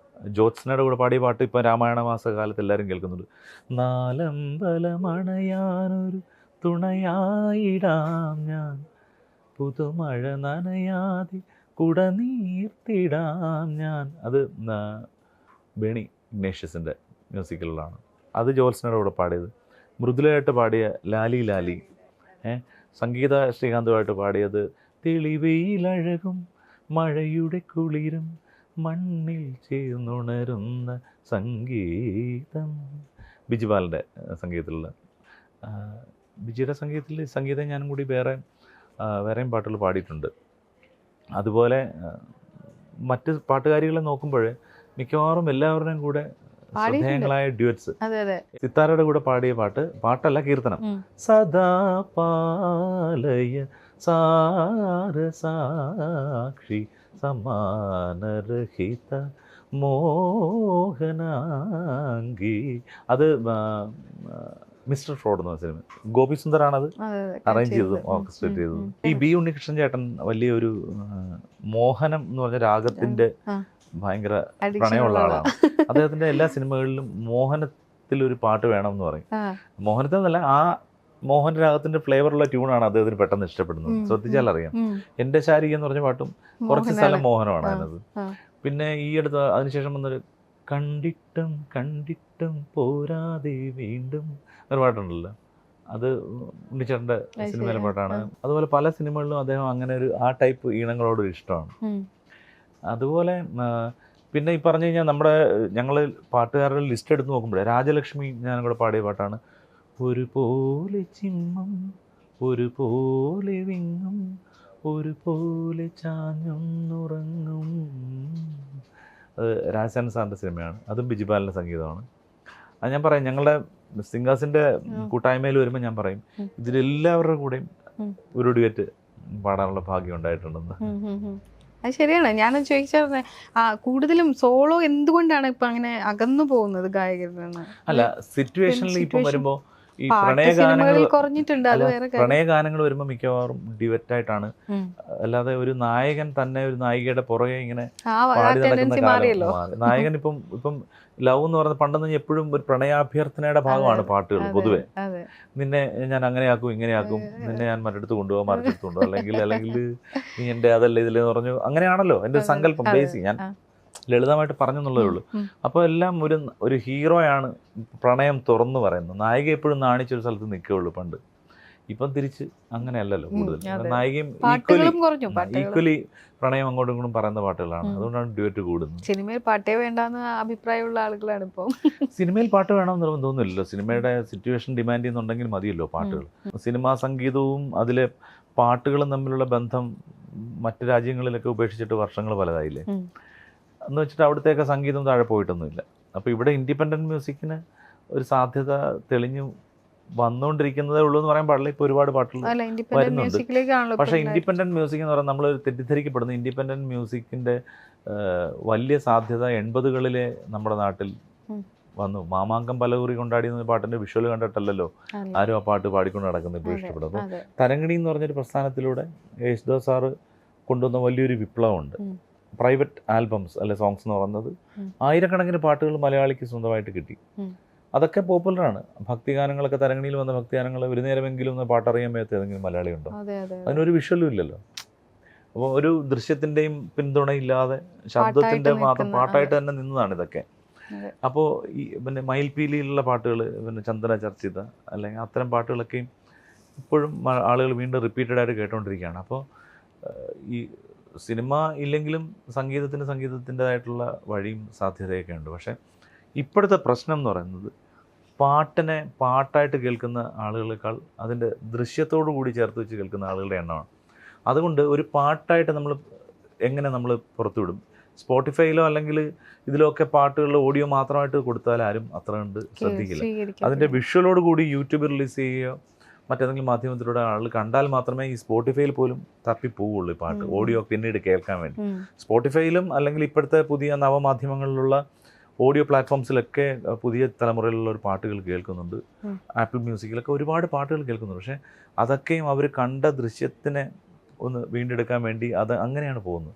ജ്യോത്സ്നയുടെ കൂടെ പാടിയ പാട്ട് ഇപ്പോൾ രാമായണ മാസകാലത്ത് എല്ലാവരും കേൾക്കുന്നുണ്ട്. നാലമ്പലമണയാനൊരു തുണയായിടാം ഞാൻ, പുതുമഴ നനയാതെ കുട നീർത്തിടാം ഞാൻ. അത് ബേണി ഇഗ്നേഷ്യസിൻ്റെ മ്യൂസിക്കിലാണ്. അത് ജ്യോത്സ്നയുടെ കൂടെ പാടിയത്. മൃദുലയായിട്ട് പാടിയ ലാലി ലാലി, സംഗീത ശ്രീകാന്തുമായിട്ട് പാടിയത് തെളിവെയിലഴകും മഴയുടെ കുളിരും മണ്ണിൽ ചേർന്നുണരുന്ന സംഗീതം, ബിജുപാലിൻ്റെ സംഗീതത്തിലുള്ള. ബിജിയുടെ സംഗീതം ഞാനും കൂടി വേറെയും പാട്ടുകൾ പാടിയിട്ടുണ്ട്. അതുപോലെ മറ്റ് പാട്ടുകാരികളെ നോക്കുമ്പോൾ മിക്കവാറും എല്ലാവരുടെയും കൂടെ ശ്രദ്ധേയങ്ങളായ ഡ്യുവറ്റ്സ്. സിത്താരയുടെ കൂടെ പാടിയ പാട്ടല്ല കീർത്തനം, സദാ പാലയ സാരസാക്ഷി സമാനരഹിത മോഹനാംഗി. അത് മിസ്റ്റർ ഫ്രോഡ് എന്ന സിനിമ, ഗോപി സുന്ദറാണത് അറേഞ്ച് ചെയ്തതും ഓർക്കസ്ട്രേറ്റ് ചെയ്തതും. ഈ ബി ഉണ്ണികൃഷ്ണൻ ചേട്ടൻ വലിയൊരു മോഹനം എന്ന് പറഞ്ഞ രാഗത്തിൻ്റെ ഭയങ്കര പ്രണയമുള്ള ആളാണ്. അദ്ദേഹത്തിൻ്റെ എല്ലാ സിനിമകളിലും മോഹനത്തിലൊരു പാട്ട് വേണമെന്ന് പറയും. മോഹനത്തിൽ നിന്നല്ല, ആ മോഹൻ രാഗത്തിൻ്റെ ഫ്ലേവറുള്ള ട്യൂണാണ് അദ്ദേഹത്തിന് പെട്ടെന്ന് ഇഷ്ടപ്പെടുന്നത്. ശ്രദ്ധിച്ചാൽ അറിയാം. എൻ്റെ ശാരിക എന്ന് പറഞ്ഞ പാട്ടും കുറച്ച് സ്ഥലം മോഹനമാണ് അതിനത്. പിന്നെ ഈ അടുത്ത് അതിനുശേഷം വന്നൊരു കണ്ടിട്ടും കണ്ടിട്ടും പോരാതെ വീണ്ടും ഒരു പാട്ടുണ്ടല്ലോ, അത് ഉണ്ണിച്ചേട്ടൻ്റെ സിനിമയിലെ പാട്ടാണ്. അതുപോലെ പല സിനിമകളിലും അദ്ദേഹം അങ്ങനെ ആ ടൈപ്പ് ഈണങ്ങളോട് ഇഷ്ടമാണ്. അതുപോലെ പിന്നെ ഈ പറഞ്ഞു കഴിഞ്ഞാൽ ഞങ്ങൾ പാട്ടുകാരുടെ ലിസ്റ്റ് എടുത്ത് നോക്കുമ്പോഴേ രാജലക്ഷ്മി ഞാനും കൂടെ പാടിയ പാട്ടാണ്. ഒരു പോലെ ചിമ്മം ഒരു പോലെ വിങ്ങും ഒരു പോലെ ചാഞ്ഞൊന്നുറങ്ങും. അത് രാജസ്ഥാൻ സാറിൻ്റെ സിനിമയാണ്, അതും ബിജുപാലിൻ്റെ സംഗീതമാണ്. അത് ഞാൻ പറയാം, ഞങ്ങളുടെ സിംഗേഴ്സിൻ്റെ കൂട്ടായ്മയിൽ വരുമ്പോൾ ഞാൻ പറയും ഇതിലെല്ലാവരുടെ കൂടെയും ഒരു ഡ്യുവറ്റ് പാടാനുള്ള ഭാഗ്യം ഉണ്ടായിട്ടുണ്ടെന്ന്. അത് ശരിയാണ്. ഞാൻ ചോദിച്ചത് കൂടുതലും സോളോ എന്തുകൊണ്ടാണ് ഇപ്പൊ അങ്ങനെ അകന്നു പോകുന്നത് ഗായകരിൽ നിന്ന്? അല്ല, സിറ്റുവേഷനിൽ ഇപ്പം വരുമ്പോൾ ഈ പ്രണയഗാനങ്ങൾ വരുമ്പോൾ മിക്കവാറും ഡിവറ്റായിട്ടാണ്. അല്ലാതെ ഒരു നായകൻ തന്നെ ഒരു നായികയുടെ പുറകെ ഇങ്ങനെ പാടി നടക്കുന്ന കാലം. നായകൻ ഇപ്പം ലവ് എന്ന് പറയുന്നത് പണ്ടെന്ന് എപ്പോഴും ഒരു പ്രണയാഭ്യർത്ഥനയുടെ ഭാഗമാണ് പാട്ടുകൾ പൊതുവെ. നിന്നെ ഞാൻ അങ്ങനെയാക്കും ഇങ്ങനെയാക്കും, നിന്നെ ഞാൻ മറ്റെടുത്ത് കൊണ്ടുപോകാം മറിച്ചെടുത്ത് കൊണ്ടുപോകാം, അല്ലെങ്കിൽ നീ എൻ്റെ അതല്ല ഇതിലെന്ന് പറഞ്ഞു, അങ്ങനെയാണല്ലോ എൻ്റെ സങ്കല്പം. ബേസിക് ഞാൻ ലളിതമായിട്ട് പറഞ്ഞെന്നുള്ളതേ ഉള്ളൂ. അപ്പോൾ എല്ലാം ഒരു ഹീറോയാണ് പ്രണയം തുറന്നു പറയുന്നത്. നായിക എപ്പോഴും നാണിച്ചൊരു സ്ഥലത്ത് നിൽക്കുകയുള്ളൂ പണ്ട്. ഇപ്പം തിരിച്ച് അങ്ങനെയല്ലല്ലോ കൂടുതൽ. നായികയും ഈക്വലി പ്രണയം അങ്ങോട്ടും ഇങ്ങോട്ടും പറയുന്ന പാട്ടുകളാണ്. അതുകൊണ്ടാണ് ഡ്യുവറ്റ് കൂടുന്നത്. സിനിമയിൽ പാട്ടേ വേണ്ടെന്ന് അഭിപ്രായമുള്ള ആളുകളാണ് ഇപ്പോൾ. സിനിമയിൽ പാട്ട് വേണമെന്ന് തോന്നുന്നില്ലല്ലോ. സിനിമയുടെ സിറ്റുവേഷൻ ഡിമാൻഡ് ചെയ്യുന്നുണ്ടെങ്കിൽ മതിയല്ലോ പാട്ടുകൾ. സിനിമാ സംഗീതവും അതിലെ പാട്ടുകളും തമ്മിലുള്ള ബന്ധം മറ്റ് രാജ്യങ്ങളിലൊക്കെ ഉപേക്ഷിച്ചിട്ട് വർഷങ്ങൾ പലതായില്ലേ എന്ന് വെച്ചിട്ട് അവിടുത്തേക്ക് സംഗീതം താഴെ പോയിട്ടൊന്നുമില്ല. അപ്പോൾ ഇവിടെ ഇൻഡിപെൻഡൻറ്റ് മ്യൂസിക്കിന് ഒരു സാധ്യത തെളിഞ്ഞു വന്നുകൊണ്ടിരിക്കുന്നതേ ഉള്ളൂ എന്ന് പറയാൻ പാടില്ല. ഇപ്പോൾ ഒരുപാട് പാട്ടുകൾ വരുന്നുണ്ട്. പക്ഷേ ഇൻഡിപെൻഡൻറ്റ് മ്യൂസിക് എന്ന് പറയുന്നത് നമ്മൾ തെറ്റിദ്ധരിക്കപ്പെടുന്ന ഇൻഡിപെൻഡൻറ്റ് മ്യൂസിക്കിൻ്റെ വലിയ സാധ്യത 80കളിലെ നമ്മുടെ നാട്ടിൽ വന്നു. മാമാങ്കം പലകുറി കൊണ്ടാടിയെന്ന പാട്ടിൻ്റെ വിഷ്വൽ കണ്ടിട്ടല്ലല്ലോ ആരും ആ പാട്ട് പാടിക്കൊണ്ട് നടക്കുന്നത് ഇപ്പോൾ ഇഷ്ടപ്പെടും. അപ്പോൾ തരംഗിണി എന്ന് പറഞ്ഞൊരു പ്രസ്ഥാനത്തിലൂടെ യേശുദാസ് സാറ് കൊണ്ടുവന്ന വലിയൊരു വിപ്ലവമുണ്ട്. പ്രൈവറ്റ് ആൽബംസ് അല്ലെ സോങ്സ് എന്ന് പറയുന്നത് ആയിരക്കണക്കിന് പാട്ടുകൾ മലയാളിക്ക് സ്വന്തമായിട്ട് കിട്ടി. അതൊക്കെ പോപ്പുലറാണ്. ഭക്തിഗാനങ്ങളൊക്കെ തരംഗിണിയിൽ വന്ന ഭക്തിഗാനങ്ങൾ ഒരു നേരമെങ്കിലും ഒന്ന് പാട്ടറിയാൻ മേത്ത ഏതെങ്കിലും മലയാളി ഉണ്ടോ? അതിനൊരു വിഷ്വലും ഇല്ലല്ലോ. അപ്പോൾ ഒരു ദൃശ്യത്തിൻ്റെയും പിന്തുണയില്ലാതെ ശബ്ദത്തിൻ്റെ മാത്രം പാട്ടായിട്ട് തന്നെ നിന്നതാണ് ഇതൊക്കെ. അപ്പോൾ ഈ പിന്നെ മയിൽപീലിയിലുള്ള പാട്ടുകൾ, പിന്നെ ചന്ദന ചർച്ചിത അല്ലെങ്കിൽ അത്തരം പാട്ടുകളൊക്കെയും ഇപ്പോഴും ആളുകൾ വീണ്ടും റിപ്പീറ്റഡായിട്ട് കേട്ടുകൊണ്ടിരിക്കുകയാണ്. അപ്പോൾ ഈ സിനിമ ഇല്ലെങ്കിലും സംഗീതത്തിൻ്റെതായിട്ടുള്ള വഴിയും സാധ്യതയൊക്കെ ഉണ്ട്. പക്ഷേ ഇപ്പോഴത്തെ പ്രശ്നം എന്ന് പറയുന്നത് പാട്ടിനെ പാട്ടായിട്ട് കേൾക്കുന്ന ആളുകളെക്കാൾ അതിൻ്റെ ദൃശ്യത്തോടു കൂടി ചേർത്ത് വെച്ച് കേൾക്കുന്ന ആളുകളുടെ എണ്ണമാണ്. അതുകൊണ്ട് ഒരു പാട്ടായിട്ട് എങ്ങനെ നമ്മൾ പുറത്തുവിടും? സ്പോട്ടിഫൈയിലോ അല്ലെങ്കിൽ ഇതിലൊക്കെ പാട്ടുകളിൽ ഓഡിയോ മാത്രമായിട്ട് കൊടുത്താൽ ആരും അത്ര കണ്ട് ശ്രദ്ധിക്കില്ല. അതിൻ്റെ വിഷ്വലോട് കൂടി യൂട്യൂബിൽ റിലീസ് ചെയ്യുകയോ മറ്റേതെങ്കിലും മാധ്യമത്തിലൂടെ ആളുകൾ കണ്ടാൽ മാത്രമേ ഈ സ്പോട്ടിഫൈയിൽ പോലും തപ്പിപ്പോവുള്ളൂ ഈ പാട്ട് ഓഡിയോ പിന്നീട് കേൾക്കാൻ വേണ്ടി. സ്പോട്ടിഫൈയിലും അല്ലെങ്കിൽ ഇപ്പോഴത്തെ പുതിയ നവമാധ്യമങ്ങളിലുള്ള ഓഡിയോ പ്ലാറ്റ്ഫോംസിലൊക്കെ പുതിയ തലമുറയിലുള്ള ഒരു പാട്ടുകൾ കേൾക്കുന്നുണ്ട്. ആപ്പിൾ മ്യൂസിക്കിലൊക്കെ ഒരുപാട് പാട്ടുകൾ കേൾക്കുന്നുണ്ട്. പക്ഷേ അതൊക്കെയും അവർ കണ്ട ദൃശ്യത്തിനെ ഒന്ന് വീണ്ടെടുക്കാൻ വേണ്ടി അങ്ങനെയാണ് പോകുന്നത്.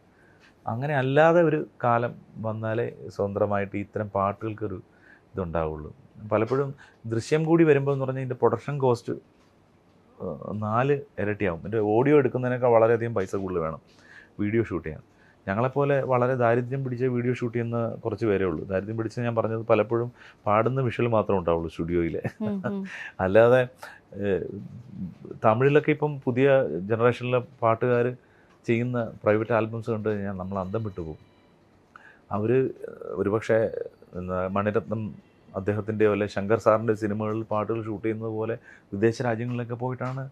അങ്ങനെ അല്ലാതെ ഒരു കാലം വന്നാലേ സ്വതന്ത്രമായിട്ട് ഇത്തരം പാട്ടുകൾക്കൊരു ഇതുണ്ടാവുള്ളൂ. പലപ്പോഴും ദൃശ്യം കൂടി വരുമ്പോൾ എന്ന് പറഞ്ഞാൽ ഇതിൻ്റെ പ്രൊഡക്ഷൻ കോസ്റ്റ് 4 ഇരട്ടിയാവും. എൻ്റെ ഓഡിയോ എടുക്കുന്നതിനേക്കാൾ വളരെയധികം പൈസ കൂടുതൽ വേണം വീഡിയോ ഷൂട്ട് ചെയ്യാൻ. ഞങ്ങളെപ്പോലെ വളരെ ദാരിദ്ര്യം പിടിച്ച വീഡിയോ ഷൂട്ട് ചെയ്യുന്ന കുറച്ച് പേരേ ഉള്ളൂ. ദാരിദ്ര്യം പിടിച്ച് ഞാൻ പറഞ്ഞത് പലപ്പോഴും പാടുന്ന വിഷ്വൽ മാത്രമേ ഉണ്ടാവുള്ളൂ സ്റ്റുഡിയോയിൽ. അല്ലാതെ തമിഴിലൊക്കെ ഇപ്പം പുതിയ ജനറേഷനിലെ പാട്ടുകാർ ചെയ്യുന്ന പ്രൈവറ്റ് ആൽബംസ് കണ്ട് കഴിഞ്ഞാൽ നമ്മൾ അന്തം വിട്ടുപോകും. അവർ ഒരുപക്ഷെ മണിരത്നം അദ്ദേഹത്തിൻ്റെയോ അല്ലെ ശങ്കർ സാറിൻ്റെ സിനിമകളിൽ പാട്ടുകൾ ഷൂട്ട് ചെയ്യുന്നത് പോലെ വിദേശ രാജ്യങ്ങളിലൊക്കെ പോയിട്ടാണ്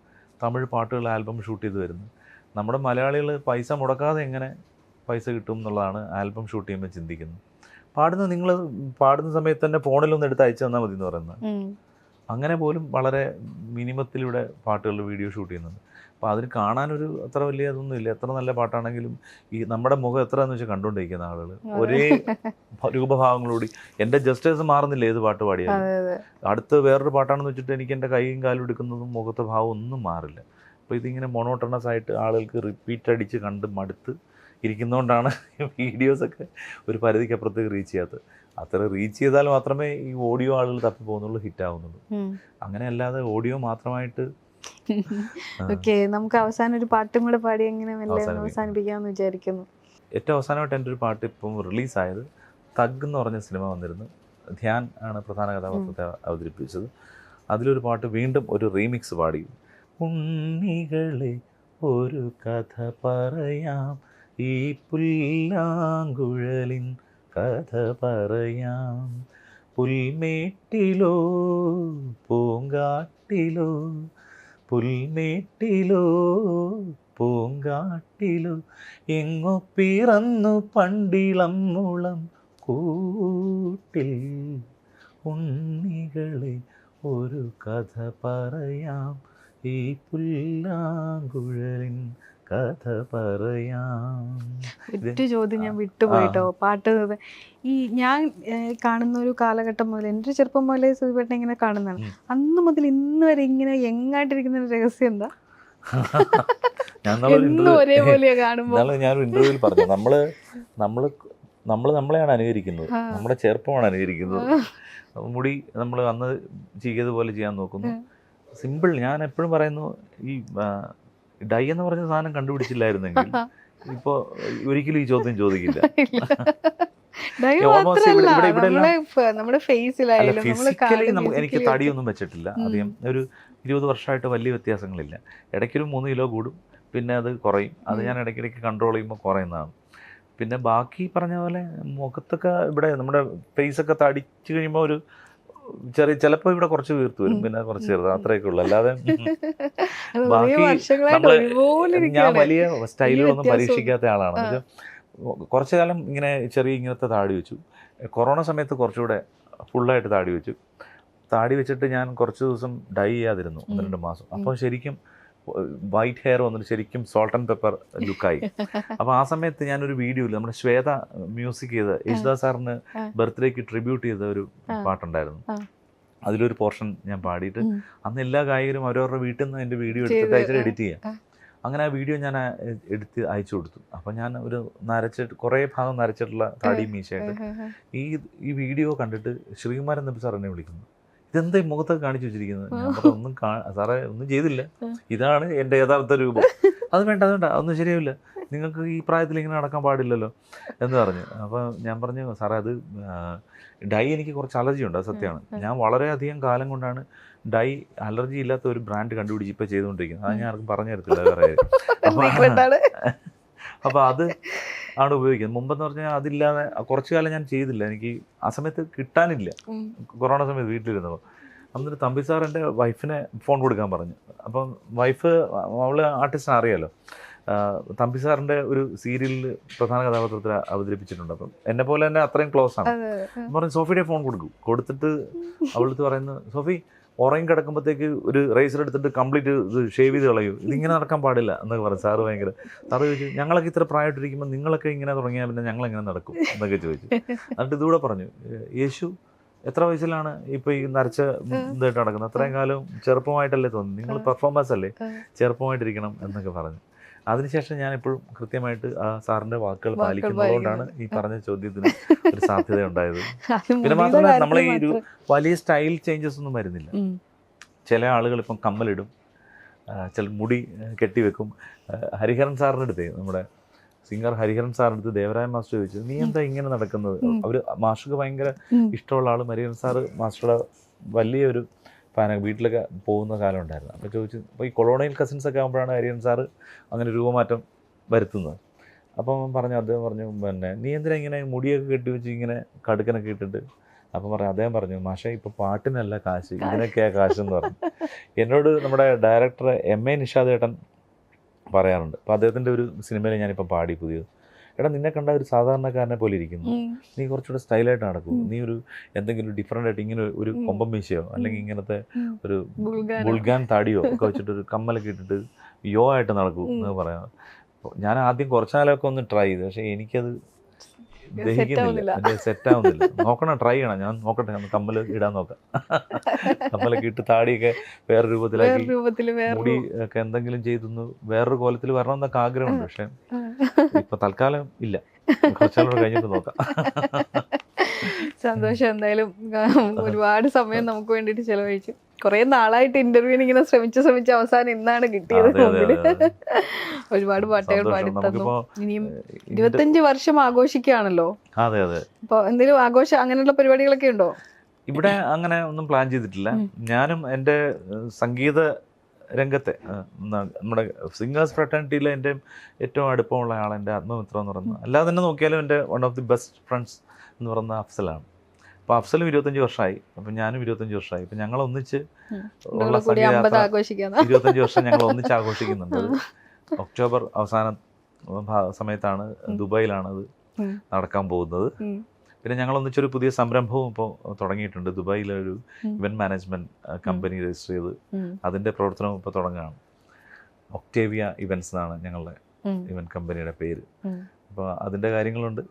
തമിഴ് പാട്ടുകൾ ആൽബം ഷൂട്ട് ചെയ്ത് വരുന്നത്. നമ്മുടെ മലയാളികൾ പൈസ മുടക്കാതെ എങ്ങനെ പൈസ കിട്ടും എന്നുള്ളതാണ് ആൽബം ഷൂട്ട് ചെയ്യുമ്പോൾ ചിന്തിക്കുന്നത്. നിങ്ങൾ പാടുന്ന സമയത്ത് തന്നെ ഫോണിലൊന്ന് എടുത്ത് അയച്ചു തന്നാൽ മതി എന്ന് പറയുന്നത്. അങ്ങനെ പോലും വളരെ മിനിമത്തിലൂടെ പാട്ടുകളുടെ വീഡിയോ ഷൂട്ട് ചെയ്യുന്നുണ്ട്. അപ്പോൾ അതിന് കാണാനൊരു അത്ര വലിയ അതൊന്നുമില്ല. എത്ര നല്ല പാട്ടാണെങ്കിലും ഈ നമ്മുടെ മുഖം എത്ര എന്ന് വെച്ചാൽ കണ്ടുകൊണ്ടിരിക്കുന്ന ആളുകൾ ഒരേ രൂപഭാവങ്ങളോടി എൻ്റെ ജസ്റ്റേഴ്സ് മാറുന്നില്ല ഏത് പാട്ട് പാടിയാലും. അടുത്ത് വേറൊരു പാട്ടാണെന്ന് വെച്ചിട്ട് എനിക്ക് എൻ്റെ കൈയും കാലും എടുക്കുന്നതും മുഖത്തെ ഭാവം ഒന്നും മാറില്ല. അപ്പോൾ ഇതിങ്ങനെ മോണോട്ടണസ് ആയിട്ട് ആളുകൾക്ക് റിപ്പീറ്റ് അടിച്ച് കണ്ട് മടുത്ത് ഇരിക്കുന്നതുകൊണ്ടാണ് വീഡിയോസൊക്കെ ഒരു പരിധിക്കപ്പുറത്തേക്ക് റീച്ച് ചെയ്യാത്തത്. അത്ര റീച്ച് ചെയ്താൽ മാത്രമേ ഈ ഓഡിയോ ആളുകൾ തപ്പിപ്പോകുന്നുള്ളൂ, ഹിറ്റാവുന്നുള്ളൂ. അങ്ങനെ അല്ലാതെ ഓഡിയോ മാത്രമായിട്ട്. ഓക്കെ, നമുക്ക് അവസാനം ഒരു പാട്ടും കൂടെ പാടി എങ്ങനെ അവസാനിപ്പിക്കാമെന്ന് വിചാരിക്കുന്നു. ഏറ്റവും അവസാനമായിട്ട് എൻ്റെ ഒരു പാട്ട് ഇപ്പം റിലീസായത് തഗ് എന്ന് പറഞ്ഞ സിനിമ വന്നിരുന്നു. ധ്യാൻ ആണ് പ്രധാന കഥാപാത്രത്തെ അവതരിപ്പിച്ചത്. അതിലൊരു പാട്ട് വീണ്ടും ഒരു റീമിക്സ് പാടി. ഉണ്ണികളെ ഒരു കഥ പറയാം, ഈ പുല്ലാങ്കുഴലിൻ കഥ പറയാം. പുൽമേട്ടിലോ പൂങ്കാട്ടിലോ, പുൽമേട്ടിലോ പൂങ്കാട്ടിലോ, എങ്ങോ പിറന്നു പണ്ടിളം മുളം കൂട്ടിൽ. ഉണ്ണികളെ ഒരു കഥ പറയാം, ഈ പുല്ലാങ്കുഴലിൻ കഥ പറയാം. ഒറ്റ ചോദ്യം ഞാൻ വിട്ടുപോയിട്ടോ. പാട്ട് ഈ ഞാൻ കാണുന്ന ഒരു കാലഘട്ടം മുതൽ, എൻ്റെ ചെറുപ്പം മുതലേ സുധിപേട്ടനെ ഇങ്ങനെ കാണുന്നതാണ്. അന്ന് മുതൽ ഇന്ന് വരെ ഇങ്ങനെ യങ്ങായിട്ടിരിക്കുന്ന ഒരു രഹസ്യം എന്താ? എന്നും ഒരേപോലെ കാണുമ്പോൾ ഞാനൊരു ഇന്റർവ്യൂവിൽ പറഞ്ഞു, നമ്മളെയാണ് അനുകരിക്കുന്നത്, നമ്മുടെ ചെറുപ്പമാണ് അനുകരിക്കുന്നത്. മുടി നമ്മൾ അന്ന് ചെയ്തതുപോലെ ചെയ്യാൻ നോക്കുന്നു. സിമ്പിൾ. ഞാൻ എപ്പോഴും പറയുന്നു, ഈ ഡൈ എന്ന് പറഞ്ഞ സാധനം കണ്ടുപിടിച്ചില്ലായിരുന്നെങ്കിൽ ഇപ്പോൾ ഒരിക്കലും ഈ ചോദ്യം ചോദിക്കില്ല. എനിക്ക് തടിയൊന്നും വെച്ചിട്ടില്ല അധികം. ഒരു 20 വർഷമായിട്ട് വലിയ വ്യത്യാസങ്ങളില്ല. ഇടയ്ക്കൊരു 3 കിലോ കൂടും, പിന്നെ അത് കുറയും. അത് ഞാൻ ഇടയ്ക്കിടയ്ക്ക് കൺട്രോൾ ചെയ്യുമ്പോൾ കുറയുന്നതാണ്. പിന്നെ ബാക്കി പറഞ്ഞ പോലെ മുഖത്തൊക്കെ ഇവിടെ നമ്മുടെ ഫേസൊക്കെ തടിച്ചു കഴിയുമ്പോൾ ഒരു ചിലപ്പോൾ ഇവിടെ കുറച്ച് വീർത്ത് വരും, പിന്നെ കുറച്ച് ചെറുത്, അത്രയൊക്കെ ഉള്ളു. അല്ലാതെ ബാക്കി ഞാൻ വലിയ സ്റ്റൈലുകളൊന്നും പരീക്ഷിക്കാത്ത ആളാണ്. കുറച്ചു കാലം ഇങ്ങനത്തെ താടി വെച്ചു. കൊറോണ സമയത്ത് കുറച്ചുകൂടെ ഫുള്ളായിട്ട് താടി വെച്ചു. താടി വെച്ചിട്ട് ഞാൻ കുറച്ച് ദിവസം ഡൈ ചെയ്യാതിരുന്നു, 1-2 മാസം. അപ്പോൾ ശരിക്കും വൈറ്റ് ഹെയർ വന്നിട്ട് ശരിക്കും സോൾട്ട് ആൻഡ് പെപ്പർ ലുക്കായി. അപ്പോൾ ആ സമയത്ത് ഞാനൊരു വീഡിയോയിൽ നമ്മുടെ ശ്വേത മ്യൂസിക് ചെയ്ത യേശുദാസ് സാറിന് ബർത്ത്ഡേക്ക് ട്രിബ്യൂട്ട് ചെയ്ത ഒരു പാട്ടുണ്ടായിരുന്നു. അതിലൊരു പോർഷൻ ഞാൻ പാടിയിട്ട് അന്ന് എല്ലാ ഗായകരും അവരവരുടെ വീട്ടിൽ നിന്ന് എൻ്റെ വീഡിയോ എടുത്തിട്ട് അയച്ചിട്ട് എഡിറ്റ് ചെയ്യാം. അങ്ങനെ ആ വീഡിയോ ഞാൻ എടുത്ത് അയച്ചു കൊടുത്തു. അപ്പം ഞാൻ ഒരു കുറേ ഭാഗം നരച്ചിട്ടുള്ള താടി മീശയായിട്ട് ഈ വീഡിയോ കണ്ടിട്ട് ശ്രീകുമാരൻ നമ്പി സാർ എന്നെ വിളിക്കുന്നു. ഇതെന്താ ഈ മുഖത്തൊക്കെ കാണിച്ചു വെച്ചിരിക്കുന്നത്? ഞാൻ പറഞ്ഞു, സാറേ ഒന്നും ചെയ്തില്ല, ഇതാണ് എൻ്റെ യഥാർത്ഥ രൂപം. അത് വേണ്ട അതൊന്നും ശരിയാവില്ല, നിങ്ങൾക്ക് ഈ പ്രായത്തിൽ ഇങ്ങനെ നടക്കാൻ പാടില്ലല്ലോ എന്ന് പറഞ്ഞു. അപ്പോൾ ഞാൻ പറഞ്ഞു, സാറേ അത് ഡൈ എനിക്ക് കുറച്ച് അലർജി ഉണ്ട്, അത് സത്യമാണ്. ഞാൻ വളരെയധികം കാലം കൊണ്ടാണ് ഡൈ അലർജി ഇല്ലാത്ത ഒരു ബ്രാൻഡ് കണ്ടുപിടിച്ച് ഇപ്പോൾ ചെയ്തുകൊണ്ടിരിക്കുന്നത്. അത് ഞാൻ ആർക്കും പറഞ്ഞു തരത്തില്ല വേറെ. അപ്പോൾ അത് ആണ് ഉപയോഗിക്കുന്നത്. മുമ്പെന്ന് പറഞ്ഞാൽ അതില്ലാതെ കുറച്ച് കാലം ഞാൻ ചെയ്തില്ല. എനിക്ക് ആ സമയത്ത് കിട്ടാനില്ല, കൊറോണ സമയത്ത് വീട്ടിലിരുന്നപ്പോൾ. അന്നൊരു തമ്പി സാർ എൻ്റെ വൈഫിനെ ഫോൺ കൊടുക്കാൻ പറഞ്ഞു. അപ്പം വൈഫ്, അവൾ ആർട്ടിസ്റ്റിനെ അറിയാമല്ലോ, തമ്പി സാറിൻ്റെ ഒരു സീരിയലിൽ പ്രധാന കഥാപാത്രത്തിൽ അവതരിപ്പിച്ചിട്ടുണ്ട്. അപ്പം എന്നെ പോലെ തന്നെ അത്രയും ക്ലോസ് ആണ്. പറഞ്ഞു, സോഫിയുടെ ഫോൺ കൊടുത്തിട്ട് അവളടുത്ത് പറയുന്നു, സോഫി ഉറങ്ങി കിടക്കുമ്പോഴത്തേക്ക് ഒരു റേസർ എടുത്തിട്ട് കംപ്ലീറ്റ് ഇത് ഷേവ് ചെയ്ത് കളയൂ, ഇതിങ്ങനെ നടക്കാൻ പാടില്ല എന്നൊക്കെ പറഞ്ഞു. സാറ് ഭയങ്കര സാറ് ചോദിച്ചു, ഞങ്ങളൊക്കെ ഇത്ര പ്രായമായിട്ടിരിക്കുമ്പോൾ നിങ്ങളൊക്കെ ഇങ്ങനെ തുടങ്ങിയാൽ പിന്നെ ഞങ്ങളെങ്ങനെ നടക്കും എന്നൊക്കെ ചോദിച്ചു. എന്നിട്ട് ഇതുകൂടെ പറഞ്ഞു, യേശു എത്ര വയസ്സിലാണ് ഇപ്പോൾ ഈ നരച്ച ഇതായിട്ട് നടക്കുന്നത്? അത്രയും കാലം ചെറുപ്പമായിട്ടല്ലേ തോന്നുന്നു, നിങ്ങൾ പെർഫോമൻസ് അല്ലേ, ചെറുപ്പമായിട്ടിരിക്കണം എന്നൊക്കെ പറഞ്ഞു. അതിനുശേഷം ഞാൻ എപ്പോഴും കൃത്യമായിട്ട് ആ സാറിൻ്റെ വാക്കുകൾ പാലിക്കുന്നതുകൊണ്ടാണ് ഈ പറഞ്ഞ ചോദ്യത്തിന് ഒരു സാധ്യത ഉണ്ടായത്. പിന്നെ മാത്രമല്ല, നമ്മളെ ഈ ഒരു വലിയ സ്റ്റൈൽ ചേഞ്ചസ് ഒന്നും വരുന്നില്ല. ചില ആളുകൾ ഇപ്പം കമ്മലിടും, ചില മുടി കെട്ടിവെക്കും. ഹരിഹരൻ സാറിൻ്റെ അടുത്ത്, നമ്മുടെ സിംഗർ ഹരിഹരൻ സാറിൻ്റെ അടുത്ത് ദേവരായ മാസ്റ്റർ ചോദിച്ചു, നീ എന്താ ഇങ്ങനെ നടക്കുന്നത്? അവർ മാസ്റ്റർക്ക് ഭയങ്കര ഇഷ്ടമുള്ള ആൾ ഹരിഹരൻ സാറ് മാസ്റ്ററുടെ വലിയൊരു ഫാനൊക്കെ, വീട്ടിലൊക്കെ പോകുന്ന കാലം ഉണ്ടായിരുന്നു. അപ്പോൾ ചോദിച്ചു, അപ്പോൾ ഈ കൊളോണിയൽ കസിൻസൊക്കെ ആകുമ്പോഴാണ് ഹരിഹരൻ സാറ് അങ്ങനെ രൂപമാറ്റം വരുത്തുന്നത്. അപ്പം അദ്ദേഹം പറഞ്ഞു, പിന്നെ നീ എന്തിനാ ഇങ്ങനെ മുടിയൊക്കെ കെട്ടി വെച്ച് ഇങ്ങനെ കടുക്കനൊക്കെ ഇട്ടിട്ട്? അപ്പം അദ്ദേഹം പറഞ്ഞു, മാഷേ ഇപ്പോൾ പാട്ടിനല്ല കാശ്, ഇതിനൊക്കെയാണ് കാശെന്ന് പറഞ്ഞു. എന്നോട് നമ്മുടെ ഡയറക്ടർ MA നിഷാദ് ഏട്ടൻ പറയാറുണ്ട്. അപ്പോൾ അദ്ദേഹത്തിൻ്റെ ഒരു സിനിമയിൽ ഞാനിപ്പോൾ പാടി പുതിയത്, എടാ നിന്നെ കണ്ട ഒരു സാധാരണക്കാരനെ പോലെ ഇരിക്കുന്നു, നീ കുറച്ചുകൂടെ സ്റ്റൈലായിട്ട് നടക്കും, നീ ഒരു എന്തെങ്കിലും ഡിഫറെൻ്റ് ആയിട്ട് ഇങ്ങനെ ഒരു കൊമ്പം മീശയോ അല്ലെങ്കിൽ ഇങ്ങനത്തെ ഒരു ബുൾഗാൻ താടിയോ ഒക്കെ വെച്ചിട്ട് ഒരു കമ്മലൊക്കെ ഇട്ടിട്ട് ആയിട്ട് നടക്കൂ എന്ന് പറയാം. ഞാൻ ആദ്യം കുറച്ചു കാലമൊക്കെ ഒന്ന് ട്രൈ ചെയ്തു, പക്ഷേ എനിക്കത് ദഹിക്കുന്നില്ല, സെറ്റ് ആവുന്നില്ല. നോക്കണം, ട്രൈ ചെയ്യണം. ഞാൻ നോക്കട്ടെ, കമ്മൽ ഇടാൻ നോക്കാം. കമ്മലൊക്കെ ഇട്ട് താടിയൊക്കെ വേറെ രൂപത്തിലാക്കി മുടി ഒക്കെ എന്തെങ്കിലും ചെയ്തൊന്ന് വേറൊരു കോലത്തിൽ വരണം എന്നൊക്കെ ആഗ്രഹമുണ്ട്. പക്ഷെ ഇപ്പൊ തൽക്കാലം ഇല്ല, കുറച്ചാളോട് കഴിഞ്ഞിട്ട് നോക്കാം. സന്തോഷം. എന്തായാലും ഒരുപാട് സമയം നമുക്ക് വേണ്ടിയിട്ട് ചെലവഴിച്ചു. കുറെ നാളായിട്ട് ഇന്റർവ്യൂവിന് ഇങ്ങനെ ശ്രമിച്ച് അവസാനം ഇന്നാണ് കിട്ടിയത്. ഒരുപാട് പാട്ടുകൾ പാടി തന്നു. ഇനിയും 25 വർഷം ആഘോഷിക്കുകയാണല്ലോ. അതെ അതെ. അപ്പൊ എന്തെങ്കിലും ആഘോഷം അങ്ങനെയുള്ള പരിപാടികളൊക്കെ ഉണ്ടോ? ഇവിടെ അങ്ങനെ ഒന്നും പ്ലാൻ ചെയ്തിട്ടില്ല. ഞാനും എൻ്റെ സംഗീത രംഗത്തെ നമ്മുടെ സിംഗേഴ്സ് ഫ്രട്ടേണിറ്റിയിലെ എൻ്റെ ഏറ്റവും അടുപ്പമുള്ള ആൾ എൻ്റെ ആത്മമിത്രം എന്ന് പറയുന്നത്, അല്ലാതെ തന്നെ നോക്കിയാലും എൻ്റെ one of the best friends എന്ന് പറയുന്നത് അഫ്സലാണ്. അപ്പോൾ അഫ്സലും 25 വർഷമായി, അപ്പം ഞാനും 25 വർഷമായി. ഇപ്പം ഞങ്ങൾ ഒന്നിച്ച് ഉള്ള സംഗീതയാത്ര 25 വർഷം ഞങ്ങൾ ഒന്നിച്ച് ആഘോഷിക്കുന്നുണ്ട്. ഒക്ടോബർ അവസാന സമയത്താണ്, ദുബായിലാണത് നടക്കാൻ പോകുന്നത്. പിന്നെ ഞങ്ങൾ ഒന്നിച്ചൊരു പുതിയ സംരംഭവും ഇപ്പോൾ തുടങ്ങിയിട്ടുണ്ട്. ദുബായിലൊരു ഇവൻറ്റ് മാനേജ്മെൻറ്റ് കമ്പനി രജിസ്റ്റർ ചെയ്ത് അതിൻ്റെ പ്രവർത്തനവും ഇപ്പോൾ തുടങ്ങുകയാണ്. ഒക്ടേവിയ ഇവൻറ്റ്സ് എന്നാണ് ഞങ്ങളുടെ ഇവൻറ്റ് കമ്പനിയുടെ പേര്. അപ്പോൾ അതിൻ്റെ കാര്യങ്ങളുണ്ട്.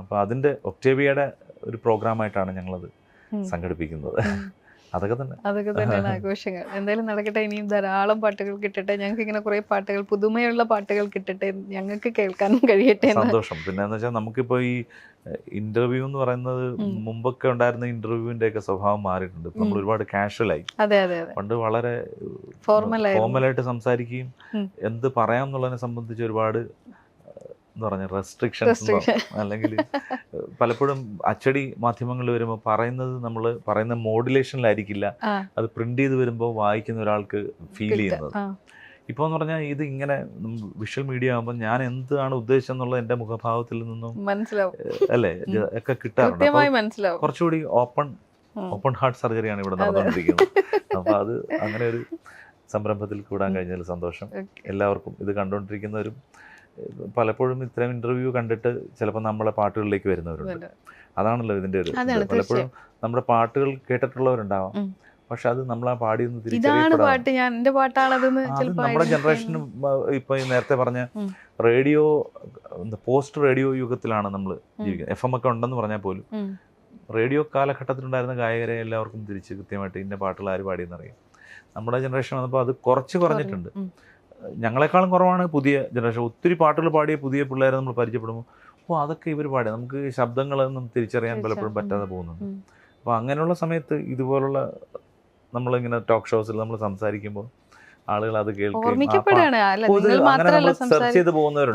അപ്പോൾ അതിൻ്റെ ഒക്ടേവിയയുടെ ഒരു പ്രോഗ്രാമായിട്ടാണ് ഞങ്ങളത് സംഘടിപ്പിക്കുന്നത്. അതൊക്കെ തന്നെയാണ് ആഘോഷങ്ങൾ. എന്തായാലും നടക്കട്ടെ, ഇനിയും ധാരാളം പാട്ടുകൾ കിട്ടട്ടെ. ഞങ്ങൾക്ക് ഇങ്ങനെ കുറെ പാട്ടുകൾ, പുതുമയുള്ള പാട്ടുകൾ കിട്ടട്ടെ, ഞങ്ങൾക്ക് കേൾക്കാനും കഴിയട്ടെ. സന്തോഷം. പിന്നെ എന്ന് വെച്ചാൽ നമുക്കിപ്പോൾ ഈ ഇന്റർവ്യൂ എന്ന് പറയുന്നത് മുമ്പൊക്കെ ഉണ്ടായിരുന്ന ഇന്റർവ്യൂവിന്റെ ഒക്കെ സ്വഭാവം മാറിയിട്ടുണ്ട്. നമ്മൾ ഒരുപാട് കാഷ്വലായി. പണ്ട് വളരെ ഫോർമലായിട്ട് സംസാരിക്കുകയും എന്ത് പറയാം എന്നുള്ളതിനെ സംബന്ധിച്ച് ഒരുപാട് എന്ന് പറഞ്ഞ റെസ്ട്രിക്ഷൻസ്, അല്ലെങ്കിൽ പലപ്പോഴും അച്ചടി മാധ്യമങ്ങളിൽ വരുമ്പോൾ പറയുന്നത് നമ്മൾ പറയുന്ന മോഡുലേഷനിലായിരിക്കില്ല അത് പ്രിന്റ് ചെയ്ത് വരുമ്പോൾ വായിക്കുന്ന ഒരാൾക്ക് ഫീൽ ചെയ്യുന്നത്. ഇപ്പോൾ എന്ന് പറഞ്ഞാൽ ഇത് ഇങ്ങനെ വിഷ്വൽ മീഡിയ ആകുമ്പോൾ ഞാൻ എന്താണ് ഉദ്ദേശിച്ചെന്നുള്ളത് എൻ്റെ മുഖഭാവത്തിൽ നിന്നും അല്ലേ ഒക്കെ കിട്ടാറുണ്ട്. കുറച്ചുകൂടി ഓപ്പൺ ഹാർട്ട് സർജറിയാണ് ഇവിടെ നടന്നുകൊണ്ടിരിക്കുന്നത്. അപ്പോൾ അത് അങ്ങനെ ഒരു സംരംഭത്തിൽ കൂടാൻ കഴിഞ്ഞതിൽ സന്തോഷം. എല്ലാവർക്കും ഇത് കണ്ടുകൊണ്ടിരിക്കുന്നവരും പലപ്പോഴും ഇത്തരം ഇന്റർവ്യൂ കണ്ടിട്ട് ചിലപ്പോൾ നമ്മളെ പാട്ടുകളിലേക്ക് വരുന്നവരുണ്ട്. അതാണല്ലോ ഇതിന്റെ ഒരു പലപ്പോഴും നമ്മുടെ പാട്ടുകൾ കേട്ടിട്ടുള്ളവരുണ്ടാവാം, പക്ഷെ അത് നമ്മൾ ആ പാടിയൊന്ന് നമ്മുടെ ജനറേഷന് ഇപ്പൊ നേരത്തെ പറഞ്ഞ റേഡിയോ പോസ്റ്റ് റേഡിയോ യുഗത്തിലാണ് നമ്മൾ ജീവിക്കുന്നത്. FM ഒക്കെ ഉണ്ടെന്ന് പറഞ്ഞാൽ പോലും റേഡിയോ കാലഘട്ടത്തിലുണ്ടായിരുന്ന ഗായകരെ എല്ലാവർക്കും തിരിച്ച് കൃത്യമായിട്ട് ഇന്ന പാട്ടുകൾ ആര് പാടിയെന്നറിയാം. നമ്മുടെ ജനറേഷൻ വന്നപ്പോൾ അത് കുറച്ച് കുറഞ്ഞിട്ടുണ്ട്. ഞങ്ങളെക്കാളും കുറവാണ് പുതിയ ജനറേഷൻ. ഒത്തിരി പാട്ടുകൾ പാടിയ പുതിയ പിള്ളേരെ നമ്മൾ പരിചയപ്പെടുമ്പോൾ അതൊക്കെ ഇവർ പാടിയ നമുക്ക് ശബ്ദങ്ങളൊന്നും തിരിച്ചറിയാൻ പലപ്പോഴും പറ്റാതെ പോകുന്നുണ്ട്. അപ്പോൾ അങ്ങനെയുള്ള സമയത്ത് ഇതുപോലുള്ള നമ്മളിങ്ങനെ ടോക്ക് ഷോസിൽ നമ്മൾ സംസാരിക്കുമ്പോൾ ആളുകൾ അത്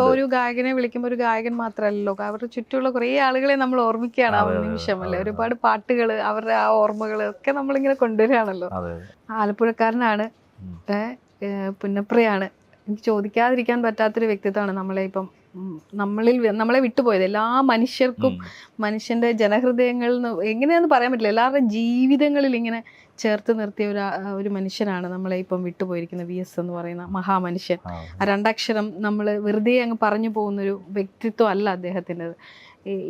ഒരു ഗായകനെ വിളിക്കുമ്പോൾ ഒരു ഗായകൻ മാത്രമല്ലല്ലോ, അവരുടെ ചുറ്റുമുള്ള കുറേ ആളുകളെ നമ്മൾ ഓർമ്മിക്കുകയാണ് ആ നിമിഷം അല്ലേ. ഒരുപാട് പാട്ടുകൾ, അവരുടെ ആ ഓർമ്മകൾ ഒക്കെ നമ്മളിങ്ങനെ കൊണ്ടുവരികയാണല്ലോ. ആലപ്പുഴക്കാരനാണ്, പുന്നപ്രയാണ്. എനിക്ക് ചോദിക്കാതിരിക്കാൻ പറ്റാത്തൊരു വ്യക്തിത്വമാണ് നമ്മളെ വിട്ടുപോയത്. എല്ലാ മനുഷ്യർക്കും, മനുഷ്യന്റെ ജനഹൃദയങ്ങളിൽ നിന്ന് എങ്ങനെയാന്ന് പറയാൻ പറ്റില്ല, എല്ലാവരുടെ ജീവിതങ്ങളിൽ ഇങ്ങനെ ചേർത്ത് നിർത്തിയ ഒരു മനുഷ്യനാണ് നമ്മളെ ഇപ്പം വിട്ടുപോയിരിക്കുന്ന VS എന്ന് പറയുന്ന മഹാമനുഷ്യൻ. ആ രണ്ടക്ഷരം നമ്മൾ വെറുതെ അങ്ങ് പറഞ്ഞു പോകുന്നൊരു വ്യക്തിത്വം അല്ല അദ്ദേഹത്തിൻ്റെത്.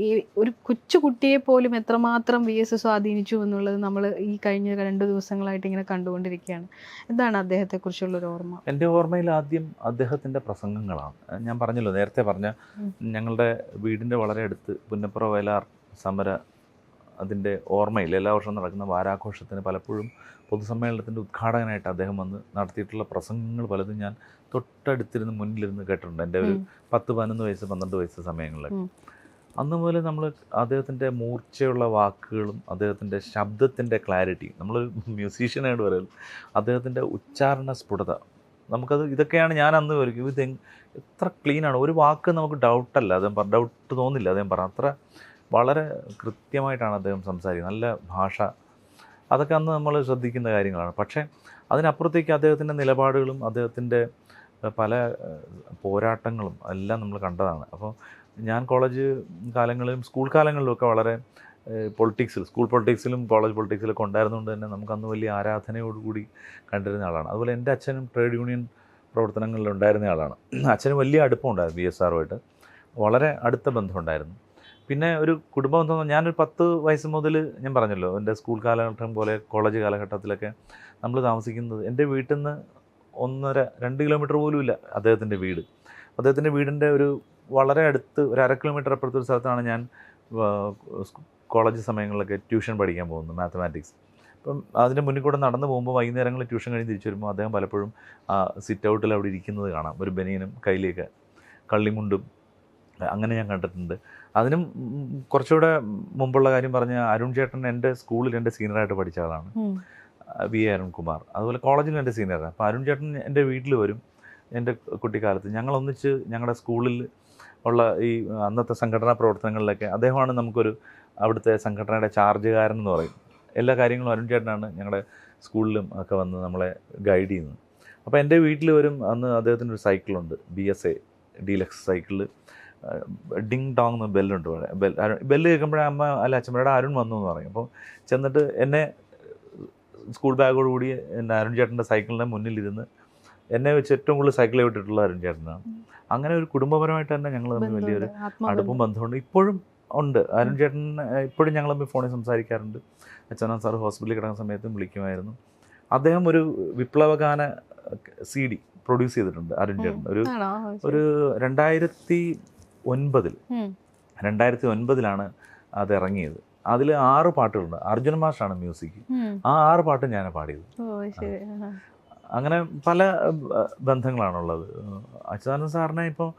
ഈ ഒരു കൊച്ചുകുട്ടിയെ പോലും എത്രമാത്രം VS സ്വാധീനിച്ചു എന്നുള്ളത് നമ്മൾ ഈ കഴിഞ്ഞ 2 ദിവസങ്ങളായിട്ട് ഇങ്ങനെ കണ്ടുകൊണ്ടിരിക്കുകയാണ്. എന്താണ് അദ്ദേഹത്തെക്കുറിച്ചുള്ളൊരു ഓർമ്മ? എൻ്റെ ഓർമ്മയിൽ ആദ്യം അദ്ദേഹത്തിൻ്റെ പ്രസംഗങ്ങളാണ്. ഞാൻ പറഞ്ഞല്ലോ, നേരത്തെ പറഞ്ഞ ഞങ്ങളുടെ വീടിൻ്റെ വളരെ അടുത്ത് പുന്നപ്ര വയലാർ സമര അതിൻ്റെ ഓർമ്മയിൽ എല്ലാ വർഷവും നടക്കുന്ന വാരാഘോഷത്തിന് പലപ്പോഴും പൊതുസമ്മേളനത്തിൻ്റെ ഉദ്ഘാടകനായിട്ട് അദ്ദേഹം വന്ന് നടത്തിയിട്ടുള്ള പ്രസംഗങ്ങൾ പലതും ഞാൻ തൊട്ടടുത്തിരുന്ന് മുന്നിലിരുന്ന് കേട്ടിട്ടുണ്ട്. എൻ്റെ ഒരു 10, 11 വയസ്സ് 12 വയസ്സ് സമയങ്ങളിലൊക്കെ. അന്ന് മുതൽ നമ്മൾ അദ്ദേഹത്തിൻ്റെ മൂർച്ചയുള്ള വാക്കുകളും അദ്ദേഹത്തിൻ്റെ ശബ്ദത്തിൻ്റെ ക്ലാരിറ്റി, നമ്മളൊരു മ്യൂസീഷ്യനായിട്ട് പറയുന്നത് അദ്ദേഹത്തിൻ്റെ ഉച്ചാരണ സ്ഫുടത, നമുക്കത് ഇതൊക്കെയാണ് ഞാൻ അന്ന് വരും. ഇത് എത്ര ക്ലീനാണ്, ഒരു വാക്ക് നമുക്ക് ഡൗട്ടല്ല, അദ്ദേഹം ഡൗട്ട് തോന്നില്ല അദ്ദേഹം പറഞ്ഞ അത്ര വളരെ കൃത്യമായിട്ടാണ് അദ്ദേഹം സംസാരിക്കുന്നത്. നല്ല ഭാഷ, അതൊക്കെ അന്ന് നമ്മൾ ശ്രദ്ധിക്കുന്ന കാര്യങ്ങളാണ്. പക്ഷേ അതിനപ്പുറത്തേക്ക് അദ്ദേഹത്തിൻ്റെ നിലപാടുകളും അദ്ദേഹത്തിൻ്റെ പല പോരാട്ടങ്ങളും എല്ലാം നമ്മൾ കണ്ടതാണ്. അപ്പോൾ ഞാൻ കോളേജ് കാലങ്ങളിലും സ്കൂൾ കാലങ്ങളിലും ഒക്കെ വളരെ സ്കൂൾ പൊളിറ്റിക്സിലും കോളേജ് പൊളിറ്റിക്സിലൊക്കെ ഉണ്ടായിരുന്നുകൊണ്ട് തന്നെ നമുക്കന്ന് വലിയ ആരാധനയോടുകൂടി കണ്ടിരുന്ന ആളാണ്. അതുപോലെ എൻ്റെ അച്ഛനും ട്രേഡ് യൂണിയൻ പ്രവർത്തനങ്ങളിൽ ഉണ്ടായിരുന്ന ആളാണ്. അച്ഛന് വലിയ അടുപ്പമുണ്ടായിരുന്നു VSRുമായിട്ട്, വളരെ അടുത്ത ബന്ധമുണ്ടായിരുന്നു. പിന്നെ ഒരു കുടുംബ ബന്ധം, ഞാനൊരു 10 വയസ്സ് മുതൽ ഞാൻ പറഞ്ഞല്ലോ, എൻ്റെ സ്കൂൾ കാലഘട്ടം പോലെ കോളേജ് കാലഘട്ടത്തിലൊക്കെ നമ്മൾ താമസിക്കുന്നത് എൻ്റെ വീട്ടിൽ നിന്ന് 1.5-2 കിലോമീറ്റർ പോലും ഇല്ല അദ്ദേഹത്തിൻ്റെ വീട്. അദ്ദേഹത്തിൻ്റെ വീടിൻ്റെ ഒരു വളരെ അടുത്ത് ഒരു 1/2 കിലോമീറ്റർ അപ്പുറത്തൊരു സ്ഥലത്താണ് ഞാൻ കോളേജ് സമയങ്ങളിലൊക്കെ ട്യൂഷൻ പഠിക്കാൻ പോകുന്നത്, മാത്തമാറ്റിക്സ്. അപ്പം അതിൻ്റെ മുന്നിൽ കൂടെ നടന്നു പോകുമ്പോൾ വൈകുന്നേരങ്ങളിൽ ട്യൂഷൻ കഴിഞ്ഞ് തിരിച്ചു വരുമ്പോൾ അദ്ദേഹം പലപ്പോഴും സിറ്റ് ഔട്ടിൽ അവിടെ ഇരിക്കുന്നത് കാണാം, ഒരു ബനിയനും കയ്യിലേക്ക് കള്ളിമുണ്ടും. അങ്ങനെ ഞാൻ കണ്ടിട്ടുണ്ട്. അതിനും കുറച്ചുകൂടെ മുമ്പുള്ള കാര്യം പറഞ്ഞാൽ അരുൺ ചേട്ടൻ എൻ്റെ സ്കൂളിൽ എൻ്റെ സീനിയറായിട്ട് പഠിച്ച ആളാണ്, VA അരുൺകുമാർ. അതുപോലെ കോളേജിലും എൻ്റെ സീനിയറാണ്. അപ്പോൾ അരുൺ ചേട്ടൻ എൻ്റെ വീട്ടിൽ വരും. എൻ്റെ കുട്ടിക്കാലത്ത് ഞങ്ങളൊന്നിച്ച് ഞങ്ങളുടെ സ്കൂളിൽ ഉള്ള ഈ അന്നത്തെ സംഘടനാ പ്രവർത്തനങ്ങളിലൊക്കെ അദ്ദേഹമാണ് നമുക്കൊരു അവിടുത്തെ സംഘടനയുടെ ചാർജുകാരൻ എന്ന് പറയും. എല്ലാ കാര്യങ്ങളും അരുൺ ചേട്ടനാണ് ഞങ്ങളുടെ സ്കൂളിലും ഒക്കെ വന്ന് നമ്മളെ ഗൈഡ് ചെയ്യുന്നത്. അപ്പോൾ എൻ്റെ വീട്ടിൽ വരും. അന്ന് അദ്ദേഹത്തിൻ്റെ ഒരു സൈക്കിളുണ്ട്, BSA deluxe cycle. Ding Dong എന്ന് ബെല്ലുണ്ട്. ബെല്ല് കേൾക്കുമ്പോഴേ അമ്മ അല്ല അച്ഛമ്മയുടെ അരുൺ വന്നു എന്ന് പറയും. അപ്പോൾ ചെന്നിട്ട് എന്നെ സ്കൂൾ ബാഗോടുകൂടി എൻ്റെ അരുൺ ചേട്ടൻ്റെ സൈക്കിളിൻ്റെ മുന്നിലിരുന്ന് എന്നെ വെച്ച് ഏറ്റവും കൂടുതൽ സൈക്കിൾ വിട്ടിട്ടുള്ള അരുൺ ചേട്ടനാണ്. അങ്ങനെ ഒരു കുടുംബപരമായിട്ട് തന്നെ ഞങ്ങൾ തമ്മിൽ വലിയൊരു അടുപ്പും ബന്ധമുണ്ട്, ഇപ്പോഴും ഉണ്ട്. അരുൺ ചേട്ടൻ ഇപ്പോഴും ഞങ്ങൾ തമ്മിൽ ഫോണിൽ സംസാരിക്കാറുണ്ട്. അച്ഛനാ സാർ ഹോസ്പിറ്റലിൽ കിടക്കുന്ന സമയത്തും വിളിക്കുമായിരുന്നു. അദ്ദേഹം ഒരു വിപ്ലവഗാന CD പ്രൊഡ്യൂസ് ചെയ്തിട്ടുണ്ട് അരുൺ ചേട്ടൻ. ഒരു 2009 അത് ഇറങ്ങിയത്. അതിൽ 6 പാട്ടുകളുണ്ട്. അർജുന മാഷാണ് മ്യൂസിക്. ആ 6 പാട്ട് ഞാൻ പാടിയത്. അങ്ങനെ പല ബന്ധങ്ങളാണുള്ളത്. അച്യുതാനന്ദൻ സാറിനെ ഇപ്പോൾ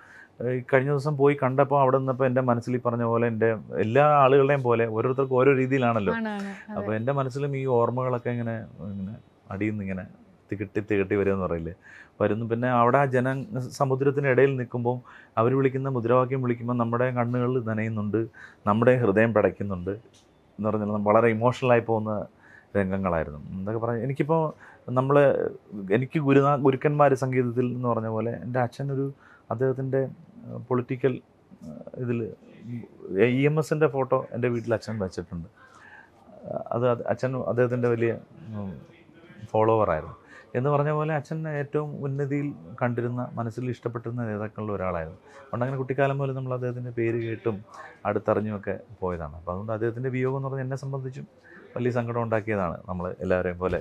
കഴിഞ്ഞ ദിവസം പോയി കണ്ടപ്പോൾ അവിടെ നിന്നപ്പോൾ എൻ്റെ മനസ്സിൽ ഈ പറഞ്ഞ പോലെ എൻ്റെ എല്ലാ ആളുകളുടെയും പോലെ ഓരോരുത്തർക്കും ഓരോ രീതിയിലാണല്ലോ. അപ്പോൾ എൻ്റെ മനസ്സിലും ഈ ഓർമ്മകളൊക്കെ ഇങ്ങനെ അടിയിൽ നിന്ന് ഇങ്ങനെ തികട്ടി വരുമെന്ന് പറയില്ലേ, വരുന്നു. പിന്നെ അവിടെ ആ സമുദ്രത്തിനിടയിൽ നിൽക്കുമ്പോൾ അവർ വിളിക്കുന്ന മുദ്രാവാക്യം വിളിക്കുമ്പോൾ നമ്മുടെ കണ്ണുകളിൽ നനയുന്നുണ്ട്, നമ്മുടെ ഹൃദയം പിടയ്ക്കുന്നുണ്ട് എന്ന് പറഞ്ഞാൽ വളരെ ഇമോഷണലായി പോകുന്ന രംഗങ്ങളായിരുന്നു. എന്തൊക്കെ പറയാം, എനിക്കിപ്പോൾ എനിക്ക് ഗുരുക്കന്മാർ സംഗീതത്തിൽ എന്ന് പറഞ്ഞ പോലെ എൻ്റെ അച്ഛനൊരു അദ്ദേഹത്തിൻ്റെ പൊളിറ്റിക്കൽ ഇതിൽ EMSൻ്റെ ഫോട്ടോ എൻ്റെ വീട്ടിൽ അച്ഛൻ വെച്ചിട്ടുണ്ട്. അത് അച്ഛൻ അദ്ദേഹത്തിൻ്റെ വലിയ ഫോളോവറായിരുന്നു. എന്ന് പറഞ്ഞ പോലെ അച്ഛൻ ഏറ്റവും ഉന്നതിയിൽ കണ്ടിരുന്ന, മനസ്സിൽ ഇഷ്ടപ്പെട്ടിരുന്ന നേതാക്കളിൽ ഒരാളായിരുന്നു. അതുകൊണ്ട് അങ്ങനെ കുട്ടിക്കാലം പോലെ നമ്മൾ അദ്ദേഹത്തിൻ്റെ പേര് കേട്ടും അടുത്തറിഞ്ഞുമൊക്കെ പോയതാണ്. അപ്പോൾ അതുകൊണ്ട് അദ്ദേഹത്തിൻ്റെ വിയോഗം എന്ന് പറഞ്ഞാൽ എന്നെ സംബന്ധിച്ചും വലിയ സങ്കടം ഉണ്ടാക്കിയതാണ്, നമ്മൾ എല്ലാവരെയും പോലെ.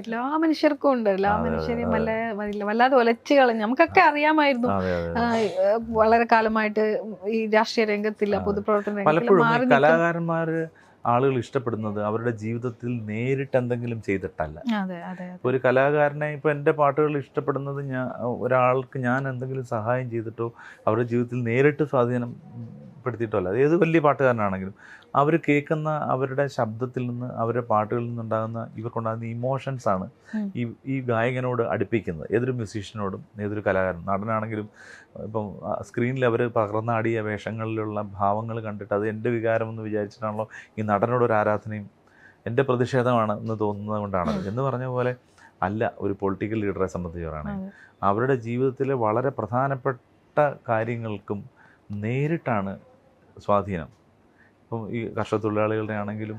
എല്ലാ മനുഷ്യർക്കും ഉണ്ട്. എല്ലാ മനുഷ്യരെയും വല്ലാതെ ഒലച്ചു കളഞ്ഞു. നമുക്കൊക്കെ അറിയാമായിരുന്നു വളരെ കാലമായിട്ട് ഈ രാഷ്ട്രീയ രംഗത്തില്ല, പൊതുപ്രവർത്തന പലപ്പോഴും കലാകാരന്മാർ ആളുകൾ ഇഷ്ടപ്പെടുന്നത് അവരുടെ ജീവിതത്തിൽ നേരിട്ട് എന്തെങ്കിലും ചെയ്തിട്ടല്ല. ഒരു കലാകാരനെ ഇപ്പോൾ എൻ്റെ പാട്ടുകൾ ഇഷ്ടപ്പെടുന്നത് ഒരാൾക്ക് ഞാൻ എന്തെങ്കിലും സഹായം ചെയ്തിട്ടോ അവരുടെ ജീവിതത്തിൽ നേരിട്ട് സ്വാധീനപ്പെടുത്തിയിട്ടോ അല്ല. അത് ഏത് വലിയ പാട്ടുകാരനാണെങ്കിലും അവർ കേൾക്കുന്ന അവരുടെ ശബ്ദത്തിൽ നിന്ന്, അവരുടെ പാട്ടുകളിൽ നിന്നുണ്ടാകുന്ന ഇവർക്കുണ്ടാകുന്ന ഇമോഷൻസാണ് ഈ ഗായകനോട് അടുപ്പിക്കുന്നത്. ഏതൊരു മ്യൂസീഷ്യനോടും, ഏതൊരു കലാകാരൻ, നടനാണെങ്കിലും ഇപ്പം സ്ക്രീനിൽ അവർ പകർന്നാടിയ വേഷങ്ങളിലുള്ള ഭാവങ്ങൾ കണ്ടിട്ട് അത് എൻ്റെ വികാരമെന്ന് വിചാരിച്ചിട്ടാണല്ലോ ഈ നടനോടൊരു ആരാധനയും എൻ്റെ പ്രതിഷേധമാണ് എന്ന് തോന്നുന്നത് കൊണ്ടാണ്. എന്ന് പറഞ്ഞ പോലെ അല്ല ഒരു പൊളിറ്റിക്കൽ ലീഡറെ സംബന്ധിച്ചവരാണെങ്കിൽ അവരുടെ ജീവിതത്തിലെ വളരെ പ്രധാനപ്പെട്ട കാര്യങ്ങൾക്കും നേരിട്ടാണ് സ്വാധീനം. ഇപ്പം ഈ കർഷകത്തൊഴിലാളികളുടെ ആണെങ്കിലും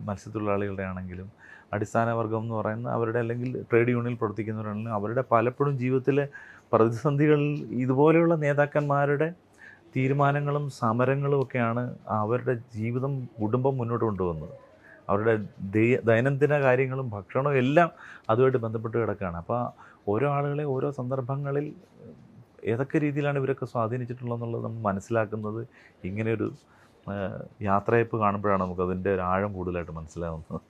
മത്സ്യത്തൊഴിലാളികളുടെ ആണെങ്കിലും അടിസ്ഥാന വർഗം എന്ന് പറയുന്ന അവരുടെ, അല്ലെങ്കിൽ ട്രേഡ് യൂണിയനിൽ പ്രവർത്തിക്കുന്നവരാണെങ്കിലും അവരുടെ പലപ്പോഴും ജീവിതത്തിലെ പ്രതിസന്ധികളിൽ ഇതുപോലെയുള്ള നേതാക്കന്മാരുടെ തീരുമാനങ്ങളും സമരങ്ങളും ഒക്കെയാണ് അവരുടെ ജീവിതം, കുടുംബം മുന്നോട്ട് കൊണ്ടുപോകുന്നത്. അവരുടെ ദൈനംദിന കാര്യങ്ങളും ഭക്ഷണവും എല്ലാം അതുമായിട്ട് ബന്ധപ്പെട്ട് കിടക്കുകയാണ്. അപ്പോൾ ഓരോ ആളുകളെ ഓരോ സന്ദർഭങ്ങളിൽ ഏതൊക്കെ രീതിയിലാണ് ഇവരൊക്കെ സ്വാധീനിച്ചിട്ടുള്ളതെന്നുള്ളത് നമ്മൾ മനസ്സിലാക്കുന്നത് ഇങ്ങനെയൊരു യാത്രയപ്പ് കാണുമ്പോഴാണ് നമുക്കതിൻ്റെ ഒരു ആഴം കൂടുതലായിട്ട് മനസ്സിലാകുന്നത്.